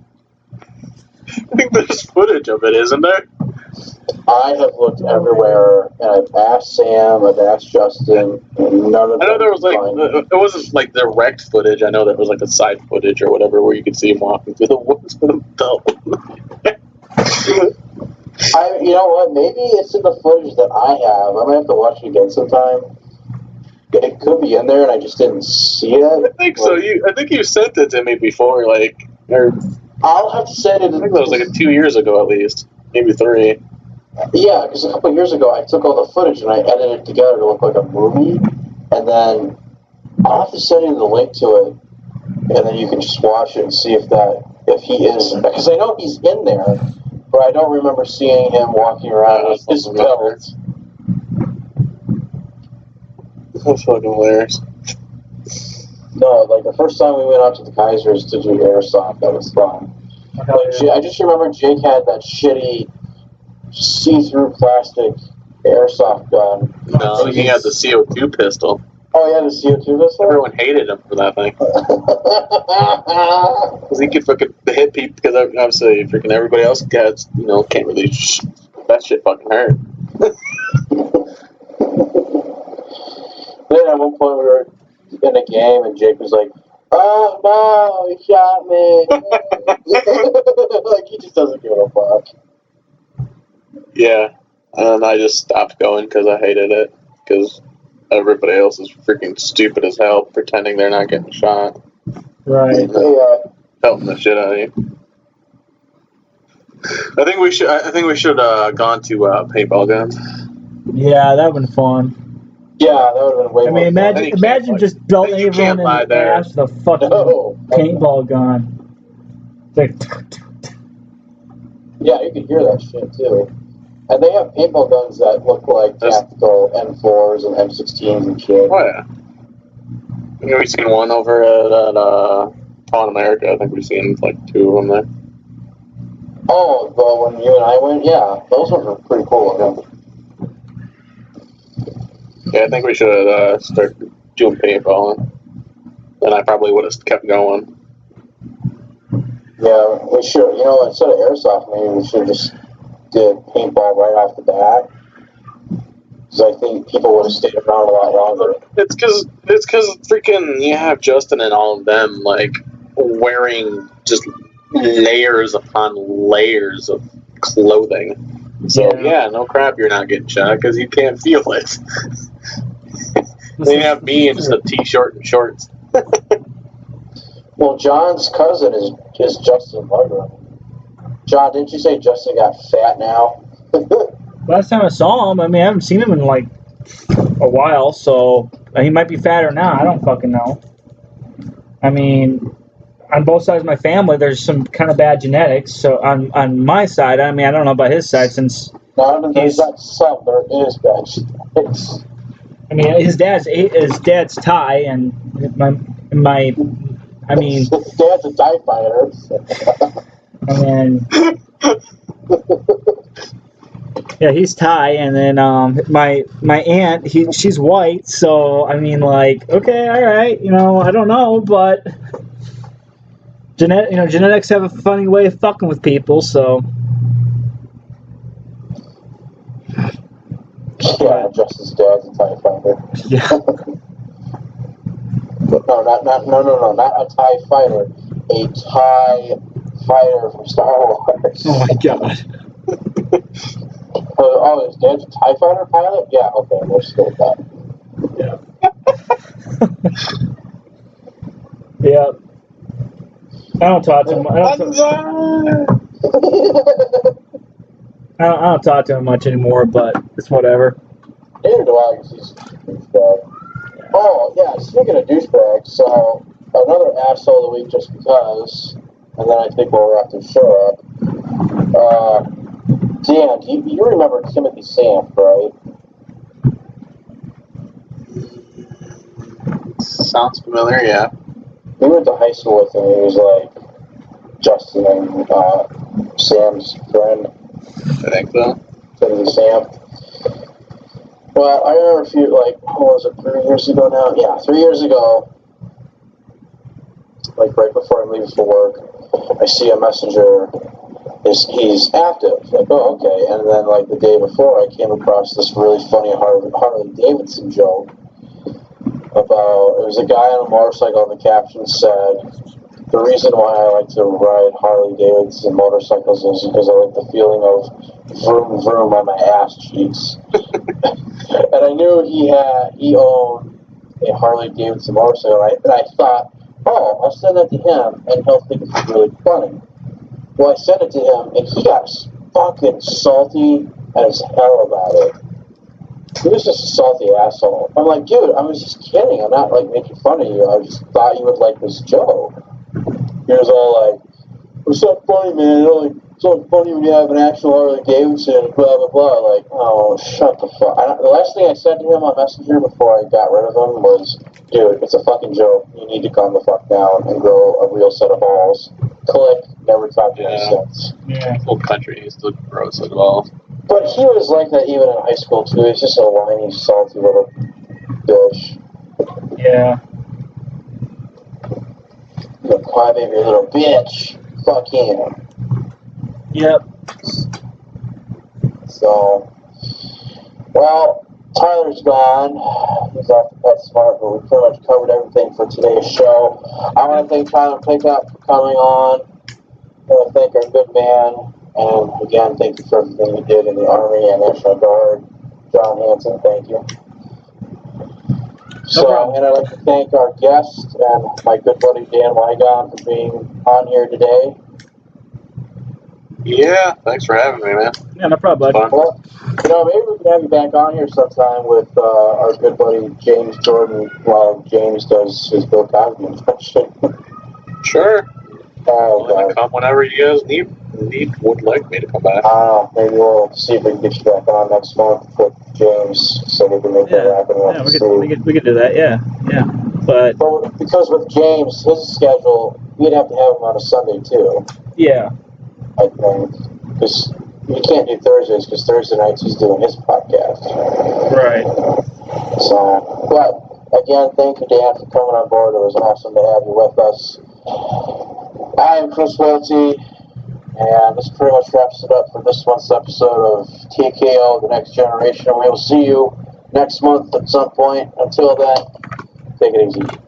I think there's footage of it, isn't there? I have looked everywhere, and I've asked Sam, I've asked Justin, and none of them. I know there was like, it wasn't like direct footage. I know there was like a side footage or whatever where you could see him walking through the woods with a belt. You know what? Maybe it's in the footage that I have. I might have to watch it again sometime. It could be in there, and I just didn't see it. I think so. I think you sent it to me before, like, or I'll have to send it. I think that was like 2 years ago at least, maybe 3. Yeah, because a couple of years ago I took all the footage and I edited it together to look like a movie, and then I'll have to send you the link to it, and then you can just watch it and see if he is, because I know he's in there, but I don't remember seeing him walking around with his belt. That's fucking hilarious. No, like the first time we went out to the Kaisers to do airsoft, that was fun. Like, I just remember Jake had that shitty see-through plastic airsoft gun. No, he had the CO2 pistol. Oh, he had a CO2 pistol? Everyone hated him for that thing. Because he could fucking hit people, because obviously freaking everybody else gets, can't really, that shit fucking hurt. Then at one point we were in a game and Jake was like, oh no, he shot me. Like, he just doesn't give a fuck. Yeah, and I just stopped going because I hated it, because everybody else is freaking stupid as hell, pretending they're not getting shot. Right. Yeah. Pelting the shit out of you. I think we should gone to paintball guns. Yeah, that would have been fun. Yeah, that would have been way I more mean, fun. imagine just belting everyone in the ass with a fucking paintball gun. It's like, yeah, you can hear that shit too. And they have paintball guns that look like tactical M4s and M16s and shit. Oh yeah. We've seen one over at Pawn America. I think we've seen like 2 of them there. Oh, well, when you and I went, yeah, those ones were pretty cool looking. Yeah, I think we should start doing paintballing. Then I probably would have kept going. Yeah, we should. Instead of airsoft, maybe we should just did paintball right off the bat. Because I think people would have stayed around a lot longer. It's because freaking you have Justin and all of them like wearing just layers upon layers of clothing. So yeah, no crap, you're not getting shot because you can't feel it. They have me in just a t-shirt and shorts. Well, John's cousin is Justin Margaret. John, didn't you say Justin got fat now? last time I saw him, I mean, I haven't seen him in like a while, so he might be fatter now. I don't fucking know. I mean, on both sides of my family, there's some kind of bad genetics. So on my side, I mean, I don't know about his side since Not there's he's. not some, there is bad genetics. I mean, his dad's Thai, and my I mean, His dad's a TIE fighter. and then yeah, he's Thai, and then my aunt, she's white. So I mean, like, okay, all right, I don't know, but genetics have a funny way of fucking with people. So Yeah, Justin's dad's a TIE fighter. yeah, No, not a TIE fighter. A TIE fighter from Star Wars. oh my god. Oh, his dad's a TIE fighter pilot? Yeah, okay, we're still with that. Yeah. I don't talk to him. I don't talk to him much anymore, but it's whatever. Neither do I, because he's a douchebag. Oh, yeah, speaking of douchebags, so another asshole of the week just because, and then I think we'll wrap this show up. Dan, you remember Timothy Samp, right? Sounds familiar, yeah. We went to high school with him. He was like Justin and Sam's friend. I think so. Timothy Samp. Well, I remember a few, like, what was it, 3 years ago now? Yeah, 3 years ago, like right before I'm leaving for work, I see a messenger. He's active. Like, oh, okay. And then, like, the day before, I came across this really funny Harley Davidson joke about, it was a guy on a motorcycle, and the caption said, the reason why I like to ride Harley Davidson motorcycles is because I like the feeling of vroom vroom on my ass cheeks. And I knew he owned a Harley Davidson motorcycle, and I thought, oh, I'll send that to him, and he'll think it's really funny. Well, I sent it to him, and he got fucking salty as hell about it. He was just a salty asshole. I'm like, dude, I was just kidding. I'm not, like, making fun of you. I just thought you would like this joke. He was all like, it's so funny, man. It's only funny when you have an actual Harley Davidson, blah, blah, blah. Like, oh, shut the fuck. The last thing I said to him on Messenger before I got rid of him was, dude, it's a fucking joke. You need to calm the fuck down and grow a real set of balls. Click. Never talked to me since. Yeah. Whole country needs to grow as well. But he was like that even in high school, too. He's just a whiny, salty little bitch. Yeah. You crybaby little bitch. Fuck him. Yep. So, well, Tyler's gone. He's off to PetSmart, but we pretty much covered everything for today's show. I want to thank Tyler Pickup for coming on. I want to thank our good man. And again, thank you for everything you did in the Army and National Guard. John Hanson, thank you. So, and I'd like to thank our guest and my good buddy Dan Weigang for being on here today. Yeah, thanks for having me, man. Yeah, no problem, bud. Well, maybe we can have you back on here sometime with our good buddy James Jordan while James does his Bill Cosby impression. Sure. Oh, I'll come whenever you guys would like me to come back. Maybe we'll see if we can get you back on next month with James so we can make that happen. Yeah, we could do that. Yeah. But because with James, his schedule, we'd have to have him on a Sunday too. Yeah. I think because you can't do Thursdays because Thursday nights he's doing his podcast. Right. So, but again, thank you, Dan, for coming on board. It was awesome to have you with us. I am Chris Welty, and this pretty much wraps it up for this month's episode of TKO, The Next Generation. We will see you next month at some point. Until then, take it easy.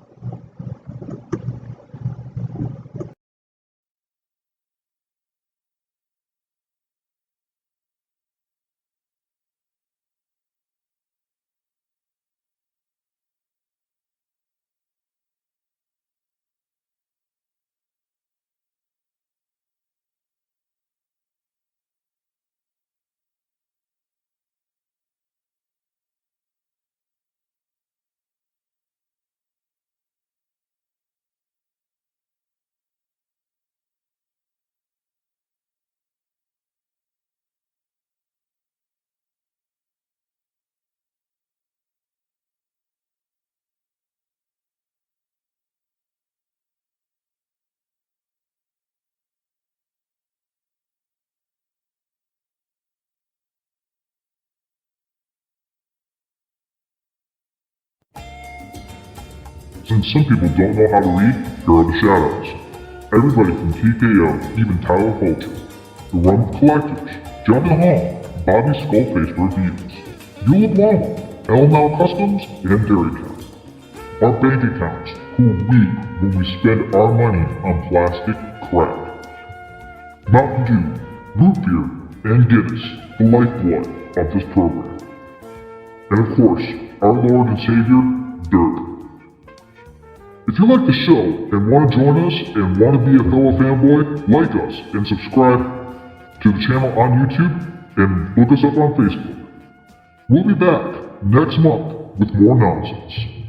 Since some people don't know how to read, here are the shoutouts. Everybody from TKO, even Tyler Fulcher, the Rum Collectors, Jonathan Hall, Bobby Skullface for Hiatus, Eula Blama, Elmau Customs, and Dairy Cow. Our bank accounts, who weep when we spend our money on plastic crap. Mountain Dew, Root Beer, and Guinness, the lifeblood of this program. And of course, our Lord and Savior, Dirk. If you like the show and want to join us and want to be a fellow fanboy, like us and subscribe to the channel on YouTube and look us up on Facebook. We'll be back next month with more nonsense.